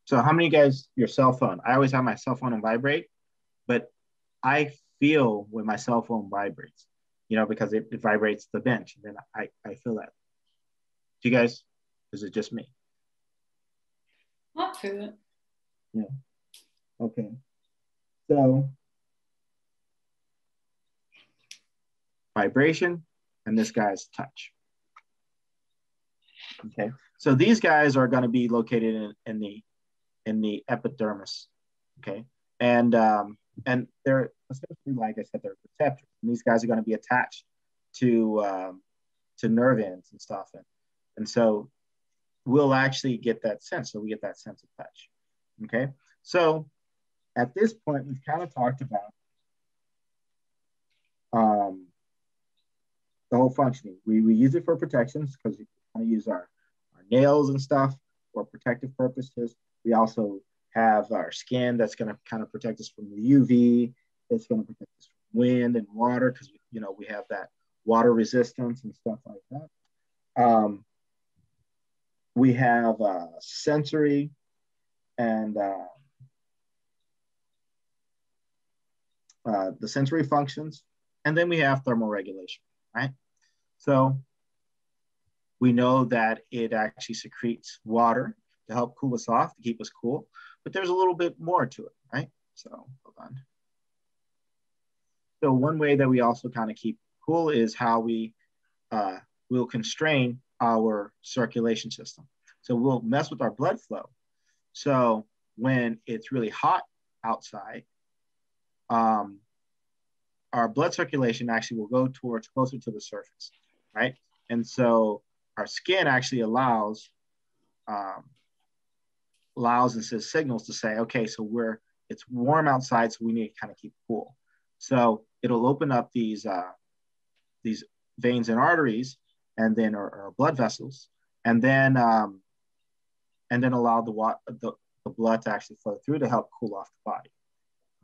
So how many of you guys, your cell phone? I always have my cell phone on vibrate, but I feel when my cell phone vibrates, because it vibrates the bench. And then I feel that. Do you guys, is it just me? I'll feel it. Yeah. Okay. So vibration, and this guy's touch. Okay. So these guys are going to be located in the epidermis. Okay. And they're essentially, like I said, they're receptors. And these guys are going to be attached to nerve ends and stuff. And so we'll actually get that sense. So we get that sense of touch. Okay. So at this point, we've kind of talked about the whole functioning. We use it for protections because we kind of use our nails and stuff for protective purposes. We also have our skin that's going to kind of protect us from the UV. It's going to protect us from wind and water because we have that water resistance and stuff like that. We have sensory and the sensory functions, and then we have thermoregulation, right? So we know that it actually secretes water to help cool us off, to keep us cool, but there's a little bit more to it, right? So hold on. So one way that we also kind of keep cool is how we will constrain our circulation system. So we'll mess with our blood flow. So when it's really hot outside, our blood circulation actually will go towards closer to the surface, right? And so our skin actually allows and says signals to say, okay, so it's warm outside, so we need to kind of keep cool. So it'll open up these veins and arteries, and then or blood vessels, and then allow the blood to actually flow through to help cool off the body.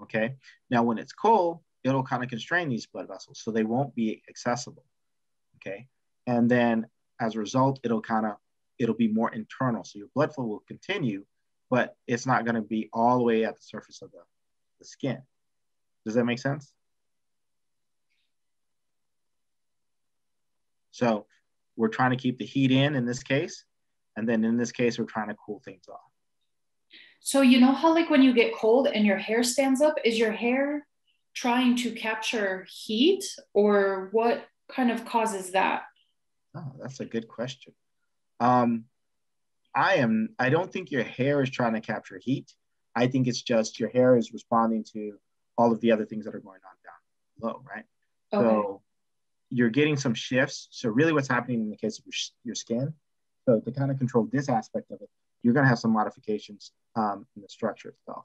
Okay. Now, when it's cold, it'll kind of constrain these blood vessels, so they won't be accessible. Okay. And then as a result, it'll be more internal. So your blood flow will continue, but it's not going to be all the way at the surface of the skin. Does that make sense? So we're trying to keep the heat in this case. And then in this case, we're trying to cool things off. So you know how like when you get cold and your hair stands up, is your hair trying to capture heat, or what kind of causes that? Oh, that's a good question. I don't think your hair is trying to capture heat. I think it's just your hair is responding to all of the other things that are going on down below, right? Okay. So you're getting some shifts. So really what's happening in the case of your skin, so to kind of control this aspect of it, you're going to have some modifications in the structure itself.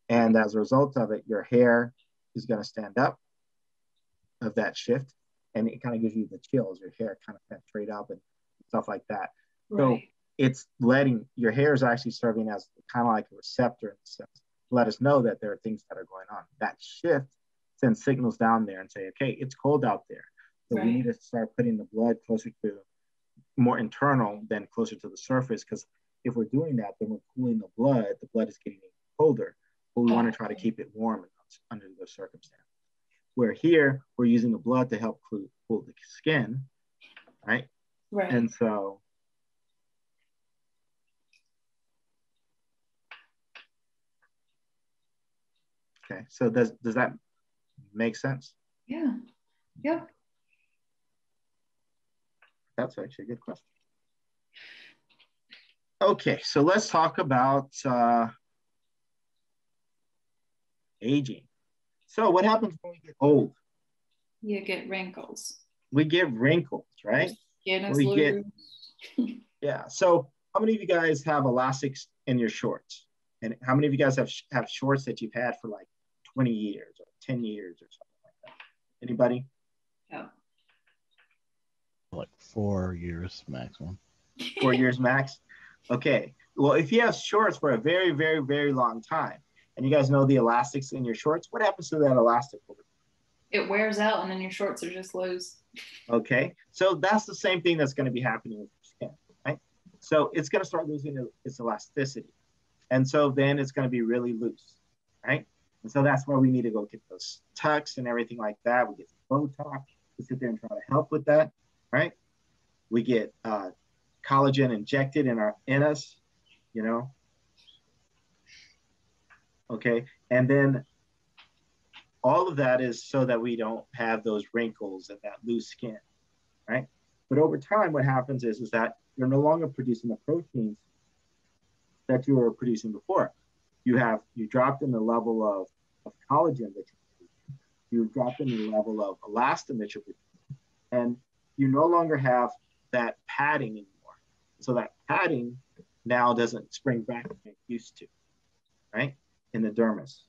And as a result of it, your hair is going to stand up of that shift. And it kind of gives you the chills. Your hair kind of penetrate up and stuff like that. Right. So it's letting, your hair is actually serving as kind of like a receptor in a sense, to let us know that there are things that are going on. That shift sends signals down there and say, okay, it's cold out there. So we need to start putting the blood closer to, more internal than closer to the surface, because if we're doing that, then we're cooling the blood is getting colder, but we want to try to keep it warm under those circumstances. Where here, we're using the blood to help cool the skin, right? Right. And so, okay, so does that make sense? Yeah, yep. That's actually a good question. Okay, so let's talk about aging. So what happens when we get old? You get wrinkles. We get wrinkles, right? Yeah. So how many of you guys have elastics in your shorts? And how many of you guys have shorts that you've had for like 20 years or 10 years or something like that? Anybody? Yeah. Like 4 years maximum. 4 years max? Okay. Well, if you have shorts for a very, very, very long time, and you guys know the elastics in your shorts, what happens to that elastic over time? It wears out and then your shorts are just loose. Okay. So that's the same thing that's going to be happening with your skin, right? So it's going to start losing its elasticity. And so then it's going to be really loose, right? And so that's why we need to go get those tucks and everything like that. We get some Botox to sit there and try to help with that, right? We get collagen injected in us, you know? Okay, and then all of that is so that we don't have those wrinkles and that loose skin, right? But over time, what happens is that you're no longer producing the proteins that you were producing before. You dropped in the level of collagen that you're producing. You've dropped in the level of elastin that you're producing. And you no longer have that padding anymore. So that padding now doesn't spring back like it used to, right? In the dermis.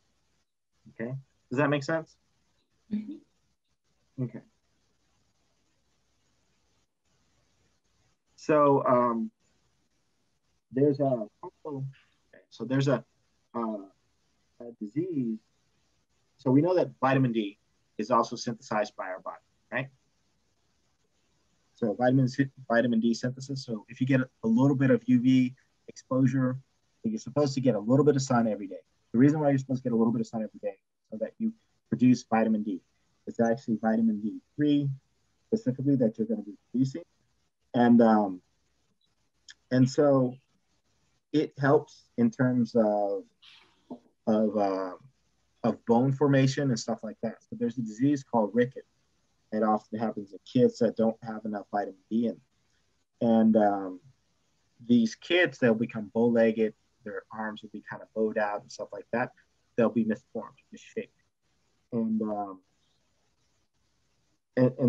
Okay, does that make sense? Mm-hmm. Okay. So there's a disease. So we know that vitamin D is also synthesized by our body, right? So vitamin D synthesis. So if you get a little bit of UV exposure, you're supposed to get a little bit of sun every day. The reason why you're supposed to get a little bit of sun every day so that you produce vitamin D. It's actually vitamin D3 specifically that you're going to be producing. And so it helps in terms of bone formation and stuff like that. So there's a disease called rickets. It often happens in kids that don't have enough vitamin D in them. And these kids, they'll become bow-legged, their arms will be kind of bowed out and stuff like that. They'll be misformed, misshaped. And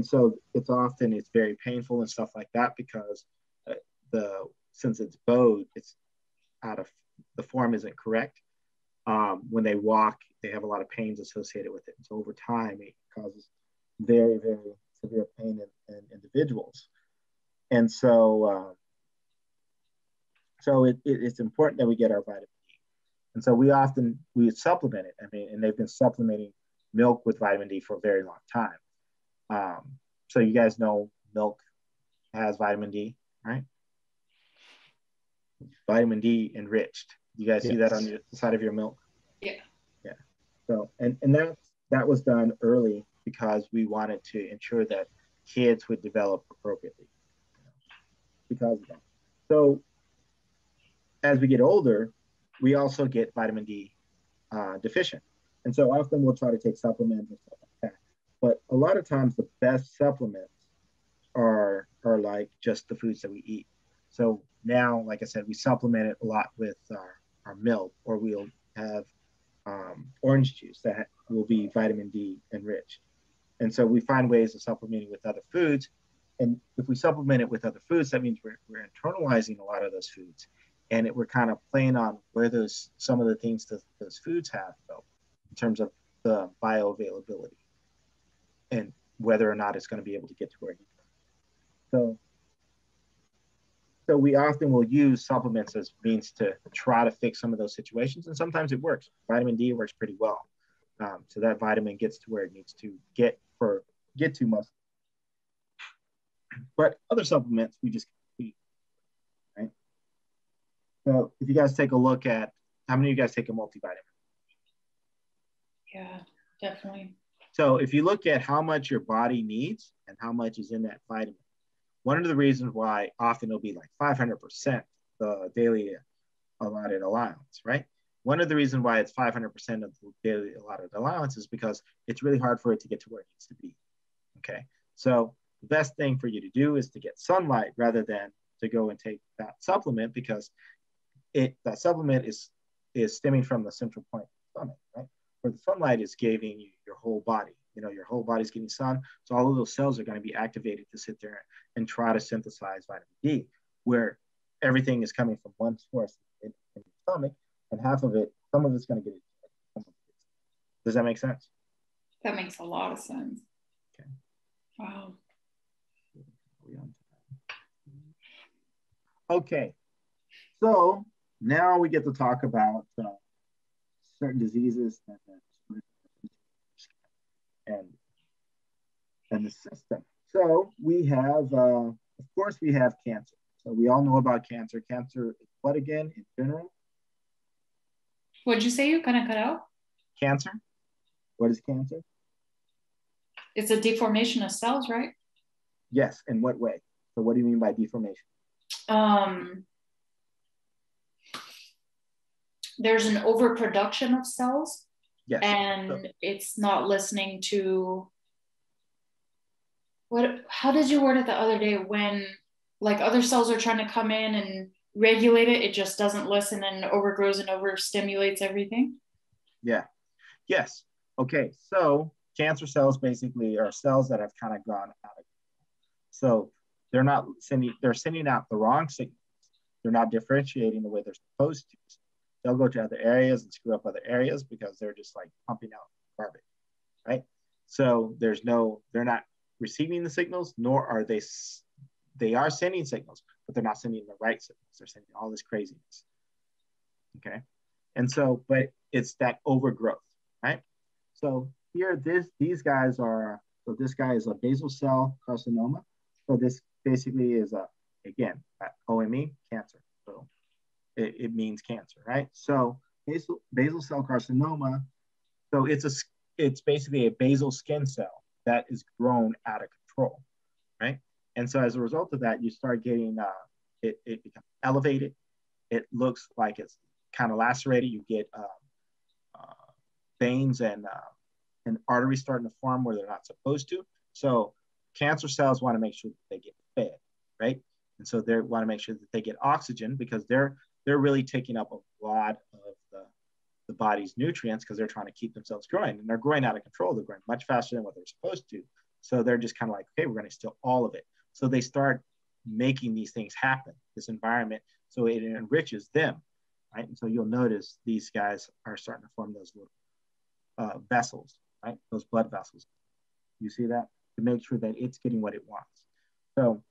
so it's very painful and stuff like that because since it's bowed, it's the form isn't correct. When they walk, they have a lot of pains associated with it. And so over time, it causes very, very severe pain in individuals. And so, it's important that we get our vitamin D. And so we supplement it. I mean, and they've been supplementing milk with vitamin D for a very long time. So you guys know milk has vitamin D, right? Vitamin D enriched. You guys see that on the side of your milk? Yeah. Yeah. So, and that was done early because we wanted to ensure that kids would develop appropriately because of that. So as we get older, we also get vitamin D deficient. And so often we'll try to take supplements and stuff like that. But a lot of times the best supplements are like just the foods that we eat. So now, like I said, we supplement it a lot with our milk, or we'll have orange juice that will be vitamin D enriched. And so we find ways of supplementing with other foods. And if we supplement it with other foods, that means we're internalizing a lot of those foods. And we're kind of playing on where some of the things those foods have, though, in terms of the bioavailability and whether or not it's going to be able to get to where it needs. So we often will use supplements as means to try to fix some of those situations. And sometimes it works. Vitamin D works pretty well. So that vitamin gets to where it needs to get to muscle. But other supplements, we just can't eat, right? So if you guys take a look at, how many of you guys take a multivitamin? Yeah, definitely. So if you look at how much your body needs and how much is in that vitamin, one of the reasons why often it'll be like 500% the daily allotted allowance, right? One of the reasons why it's 500% of the daily allotted allowance is because it's really hard for it to get to where it needs to be, okay? So the best thing for you to do is to get sunlight rather than to go and take that supplement, because that supplement is stemming from the central point of the stomach, right? Where the sunlight is giving you your whole body. You know, your whole body's getting sun. So all of those cells are going to be activated to sit there and try to synthesize vitamin D, where everything is coming from one source in your stomach, and some of it's going to get it. Does that make sense? That makes a lot of sense. Okay. Wow. Okay. So now we get to talk about certain diseases and the system. So we have, of course, we have cancer. So we all know about cancer. Cancer is what again in general? What'd you say? You kind of cut out? Cancer. What is cancer? It's a deformation of cells, right? Yes. In what way? So what do you mean by deformation? There's an overproduction of cells. Yes. And it's not listening to how did you word it the other day, when like other cells are trying to come in and regulate it, it just doesn't listen and overgrows and overstimulates everything? Yeah. Yes. Okay. So cancer cells basically are cells that have kind of gone out of control. So they're sending out the wrong signals. They're not differentiating the way they're supposed to. They'll go to other areas and screw up other areas because they're just like pumping out garbage, right? So they're not receiving the signals, nor are they are sending signals, but they're not sending the right signals. They're sending all this craziness, okay? And so, but it's that overgrowth, right? So here, these guys are, so this guy is a basal cell carcinoma. So this basically is again, OME, cancer. So it means cancer, right? So basal cell carcinoma, so it's basically a basal skin cell that is grown out of control, right? And so as a result of that, you start getting, it becomes elevated. It looks like it's kind of lacerated. You get veins and arteries starting to form where they're not supposed to. So cancer cells want to make sure that they get fed, right? And so they want to make sure that they get oxygen, because they're really taking up a lot of the body's nutrients, because they're trying to keep themselves growing, and they're growing out of control. They're growing much faster than what they're supposed to. So they're just kind of like, okay, we're going to steal all of it. So they start making these things happen, this environment, so it enriches them, right? And so you'll notice these guys are starting to form those little vessels, right? Those blood vessels. You see that? To make sure that it's getting what it wants. So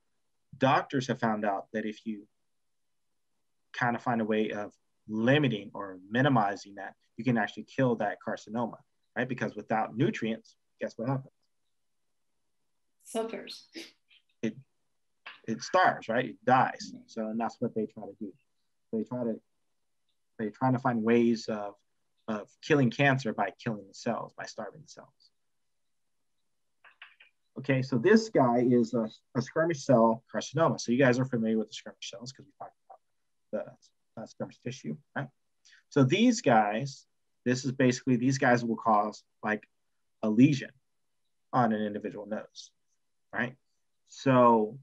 doctors have found out that if you kind of find a way of limiting or minimizing that, you can actually kill that carcinoma, right? Because without nutrients, guess what happens? Suffers. It starves, right? It dies. So, and that's what they try to do. They're trying to find ways of killing cancer by killing the cells, by starving the cells. Okay, so this guy is a skirmish cell carcinoma. So you guys are familiar with the skirmish cells because we talked about the skirmish tissue, right? So these guys, these guys will cause like a lesion on an individual nose, right? So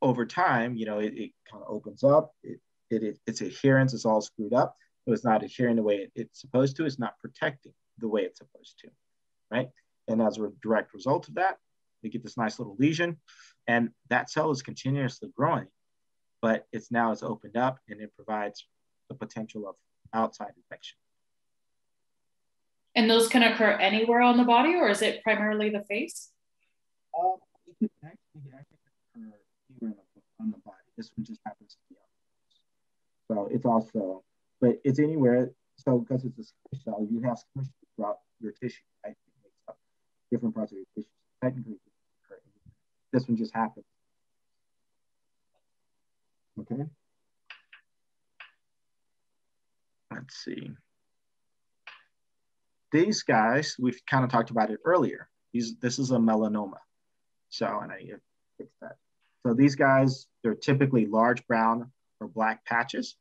over time, it kind of opens up. Its adherence is all screwed up. So it's not adhering the way it's supposed to. It's not protecting the way it's supposed to, right? And as a direct result of that, we get this nice little lesion, and that cell is continuously growing, but it's opened up, and it provides the potential of outside infection. And those can occur anywhere on the body, or is it primarily the face? It can actually occur anywhere on the body. This one just happens to be on. So it's also, but it's anywhere. So because it's a Skirmish cell, you have Skirmish throughout your tissue, right? It makes up different parts of your tissue. Technically, it can occur anywhere. This one just happens. Okay. Let's see. These guys, we've kind of talked about it earlier. This is a melanoma. So, and I fix that. So these guys, they're typically large brown or black patches.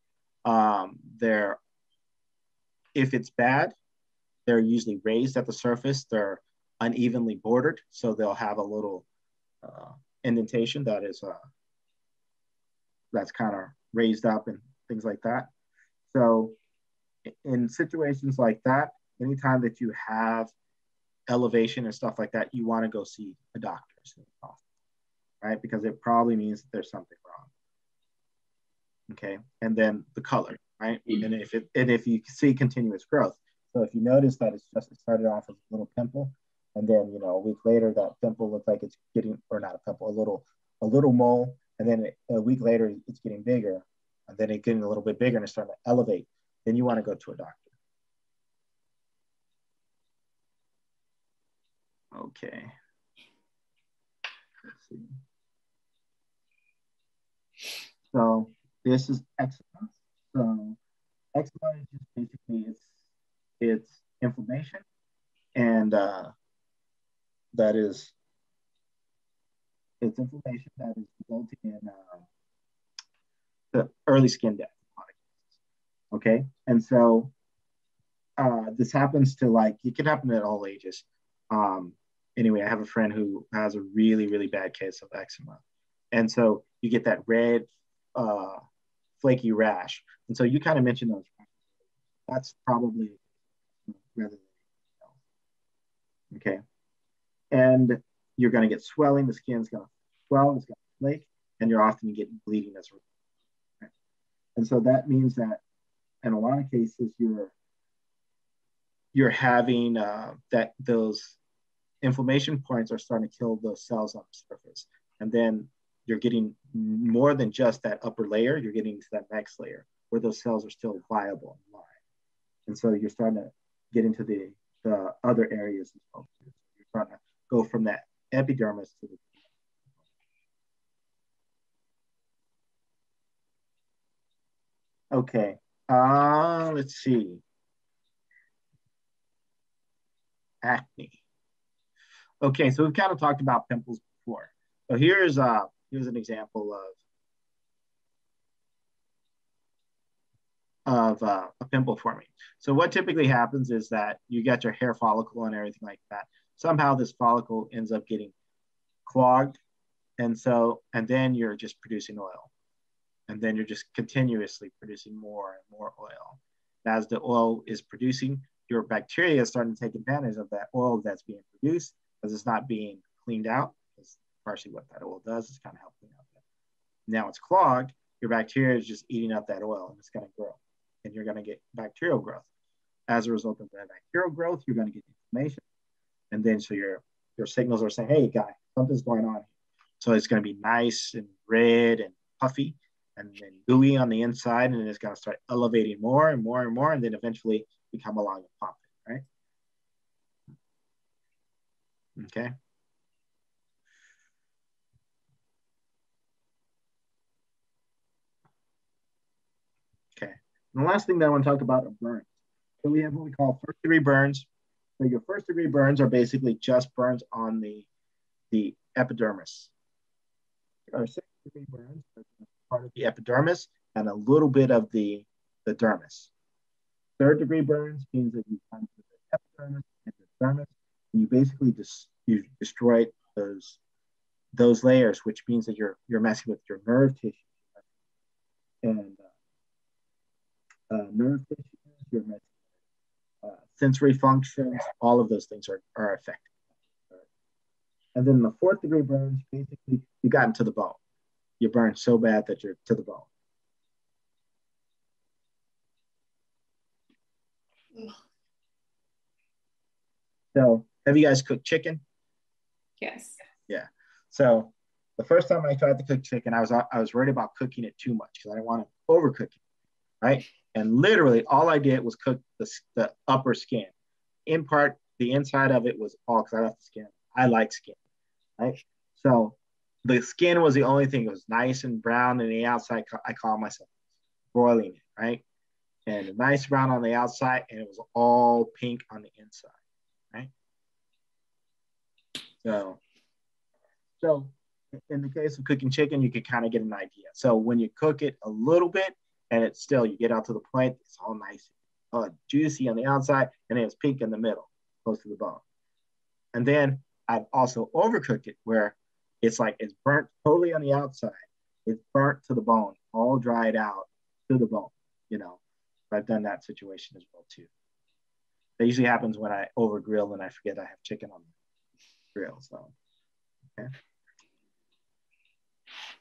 If it's bad, they're usually raised at the surface. They're unevenly bordered. So they'll have a little indentation that's kind of raised up and things like that. So in situations like that, anytime that you have elevation and stuff like that, you want to go see a doctor, right? Because it probably means that there's something wrong. Okay, and then the color, right? And if you see continuous growth, so if you notice that it started off as a little pimple, and then a week later that pimple looks like it's getting, or not a pimple, a little mole, and then a week later it's getting bigger, and then it's getting a little bit bigger and it's starting to elevate, then you want to go to a doctor. Okay. Let's see. So this is eczema. So eczema is just basically it's inflammation, and it's inflammation that is resulting in the early skin death. Okay, and so this happens to, like, it can happen at all ages. Anyway, I have a friend who has a really, really bad case of eczema. And so you get that red, flaky rash. And so you kind of mentioned those. That's probably rather than, okay. And you're going to get swelling. The skin's going to swell, it's going to flake, and you're often getting bleeding as a result. Okay? And so that means that in a lot of cases, you're having that those inflammation points are starting to kill those cells on the surface. And then you're getting more than just that upper layer, you're getting to that next layer where those cells are still viable and alive. And so you're starting to get into the other areas as well. You're starting to go from that epidermis to the okay. Let's see. Acne. Okay, so we've kind of talked about pimples before. So here's an example of a pimple forming. So what typically happens is that you get your hair follicle and everything like that. Somehow this follicle ends up getting clogged, and then you're just producing oil, and then you're just continuously producing more and more oil. As the oil is producing, your bacteria is starting to take advantage of that oil that's being produced, because it's not being cleaned out. That's partially what that oil does, is kind of help clean out that. Now it's clogged, your bacteria is just eating up that oil, and it's going to grow, and you're going to get bacterial growth. As a result of that bacterial growth, you're going to get inflammation, and then so your signals are saying, hey guy, something's going on. So it's going to be nice and red and puffy, and then gooey on the inside, and then it's going to start elevating more and more and more, and then eventually become along and pop it, right? Okay. Okay. And the last thing that I want to talk about are burns. So we have what we call first-degree burns. So your first-degree burns are basically just burns on the epidermis. Our second-degree burns are part of the epidermis and a little bit of the dermis. Third-degree burns means that you come to the epidermis and the dermis, and you basically you destroy those layers, which means that you're messing with your nerve tissue and nerve tissues, your sensory functions, all of those things are affected. And then the 4th degree burns, basically, you got into the bone. You burn so bad that you're to the bone. So, have you guys cooked chicken? Yes. Yeah. So, the first time I tried to cook chicken, I was worried about cooking it too much because I didn't want to overcook it, right? And literally, all I did was cook the upper skin. In part, the inside of it was all because I left the skin. I like skin, right? So, the skin was the only thing. It was nice and brown, and the outside, I call myself broiling it, right? And nice brown on the outside, and it was all pink on the inside, right? So in the case of cooking chicken, you could kind of get an idea. So when you cook it a little bit, and it's still, you get out to the point, it's all nice, juicy on the outside, and then it's pink in the middle, close to the bone. And then I've also overcooked it where it's like it's burnt totally on the outside. It's burnt to the bone, all dried out to the bone, you know. I've done that situation as well too. That usually happens when I over grill and I forget I have chicken on the grill. So, okay.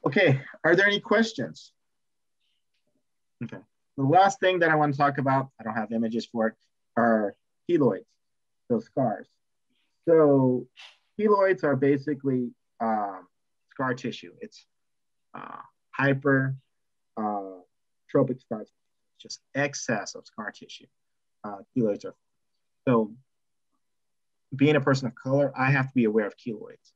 Okay, are there any questions? Okay. The last thing that I want to talk about, I don't have images for it, are keloids, so scars. So keloids are basically scar tissue. It's hypertrophic scar tissue, just excess of scar tissue. Keloids are. So being a person of color, I have to be aware of keloids.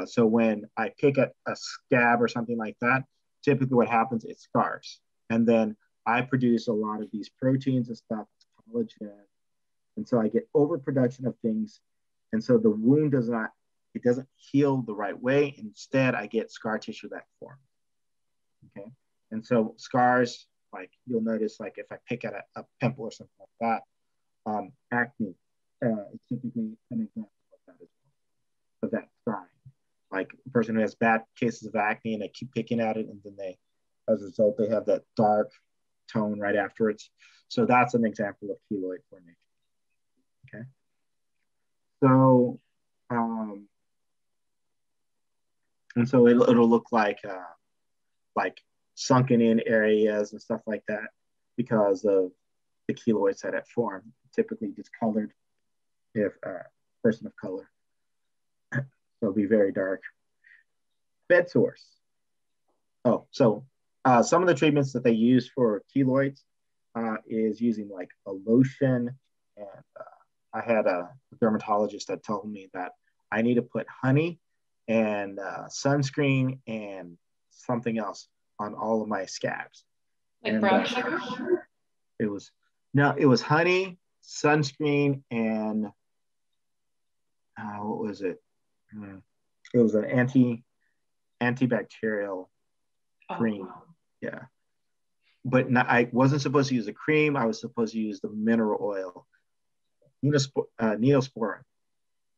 So when I pick at a scab or something like that, typically what happens, it scars. And then I produce a lot of these proteins and stuff, collagen. And so I get overproduction of things. And so the wound doesn't heal the right way. Instead, I get scar tissue that forms. Okay. And so scars, like you'll notice, like if I pick at a pimple or something like that, acne, it's typically an example of that as well, of that scarring. Like a person who has bad cases of acne and they keep picking at it, and then they, as a result, they have that dark tone right afterwards. So that's an example of keloid formation. Okay. So, and so it'll look like sunken in areas and stuff like that because of the keloids that it formed, typically discolored if a person of color. So it'll be very dark. Bedsores. Oh, so some of the treatments that they use for keloids is using like a lotion. And I had a dermatologist that told me that I need to put honey and sunscreen and something else on all of my scabs. Like brown sugar? It was honey, sunscreen, and what was it? It was an antibacterial cream. Oh. Yeah. But I wasn't supposed to use a cream. I was supposed to use the mineral oil. Neosporin,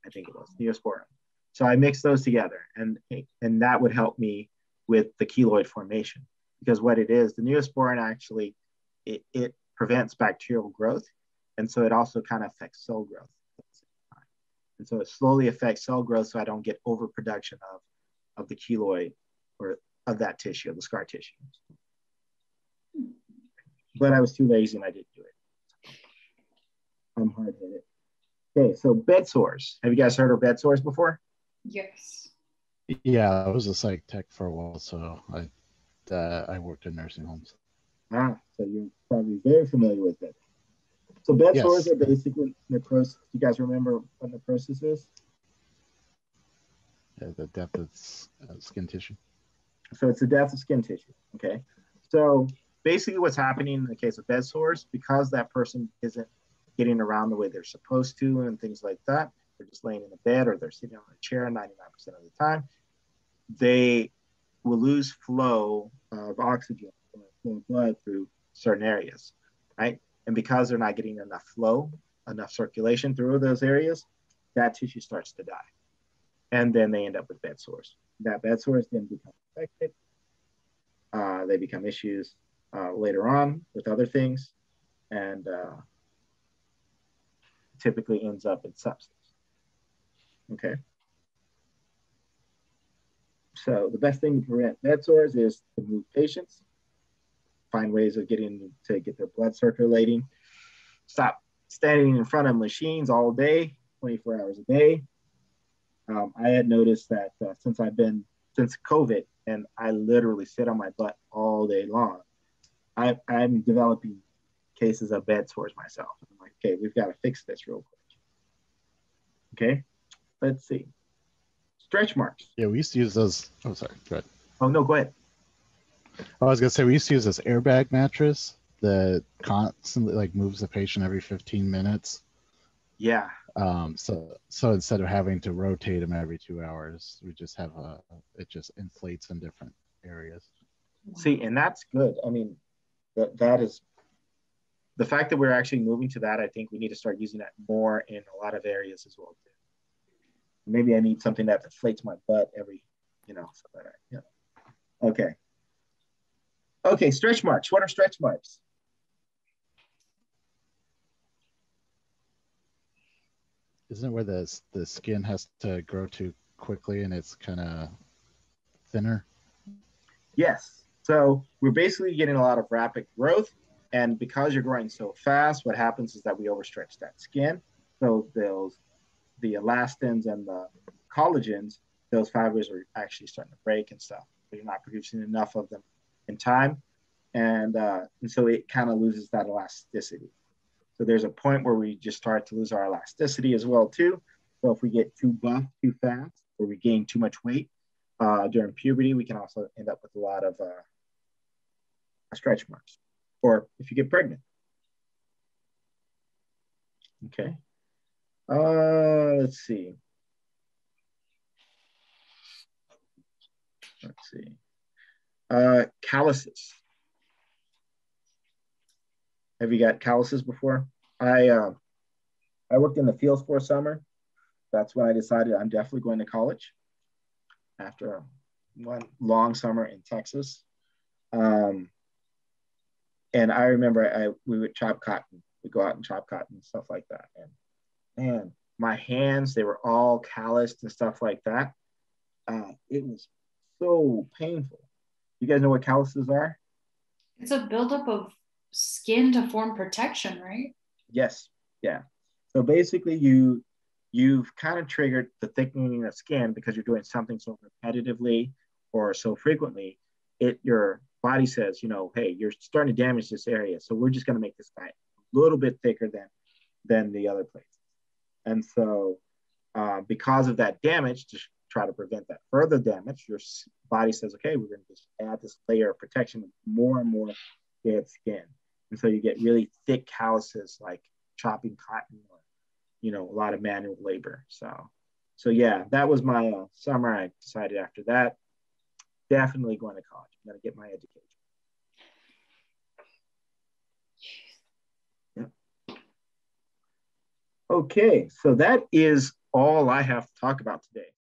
I think it was, Neosporin. So I mixed those together, and that would help me with the keloid formation. Because what it is, the Neosporin actually, it prevents bacterial growth, and so it also kind of affects cell growth at the same time. And so it slowly affects cell growth so I don't get overproduction of the keloid or of that tissue, of the scar tissue. But I was too lazy and I didn't do it. I'm hard-headed. Okay, so bedsores. Have you guys heard of bedsores before? Yes. Yeah, I was a psych tech for a while, so I worked in nursing homes. So you're probably very familiar with it. So bedsores are basically necrosis. You guys remember what necrosis is? Yeah, the death of skin tissue. So it's the death of skin tissue. Okay. So basically what's happening in the case of bedsores, because that person isn't getting around the way they're supposed to and things like that, they're just laying in a bed or they're sitting on a chair 99% of the time, they will lose flow of oxygen or flow of blood through certain areas, right? And because they're not getting enough flow, enough circulation through those areas, that tissue starts to die. And then they end up with bedsores. that bed sores then become infected. They become issues later on with other things, and typically ends up in sepsis. Okay. So the best thing to prevent bed sores is to move patients, find ways of getting to get their blood circulating, stop standing in front of machines all day, 24 hours a day. I had noticed that since COVID, and I literally sit on my butt all day long, I'm developing cases of bed sores myself. I'm like, okay, we've got to fix this real quick. Okay, let's see. Stretch marks. Yeah, we used to use those. Oh, sorry. Go ahead. Oh, no, go ahead. I was gonna say we used to use this airbag mattress that constantly like moves the patient every 15 minutes. Yeah. So instead of having to rotate them every 2 hours, we just have it just inflates in different areas. See, and that's good. I mean, that is the fact that we're actually moving to that. I think we need to start using that more in a lot of areas as well too. Maybe I need something that deflates my butt every, stuff like that. Yeah. Okay. Okay, stretch marks. What are stretch marks? Isn't it where the skin has to grow too quickly and it's kind of thinner? Yes. So we're basically getting a lot of rapid growth. And because you're growing so fast, what happens is that we overstretch that skin. So the elastins and the collagens, those fibers are actually starting to break and stuff. But you're not producing enough of them in time. And so it kind of loses that elasticity. So there's a point where we just start to lose our elasticity as well too. So if we get too buff too fast, or we gain too much weight during puberty, we can also end up with a lot of stretch marks. Or if you get pregnant. Okay. Let's see. Calluses. Have you got calluses before? I worked in the fields for a summer. That's when I decided I'm definitely going to college after one long summer in Texas. And I remember we would chop cotton. We'd go out and chop cotton and stuff like that. And man, my hands, they were all calloused and stuff like that. It was so painful. You guys know what calluses are? It's a buildup of skin to form protection, right? Yes. Yeah. So basically you've kind of triggered the thickening of skin because you're doing something so repetitively or so frequently. Your body says, hey, you're starting to damage this area. So we're just going to make this guy a little bit thicker than the other places. And so because of that damage, to try to prevent that further damage, your body says, okay, we're going to just add this layer of protection with more and more dead skin. And so you get really thick calluses like chopping cotton or, a lot of manual labor. So yeah, that was my summer. I decided after that, definitely going to college. I'm going to get my education. Yeah. Okay, so that is all I have to talk about today.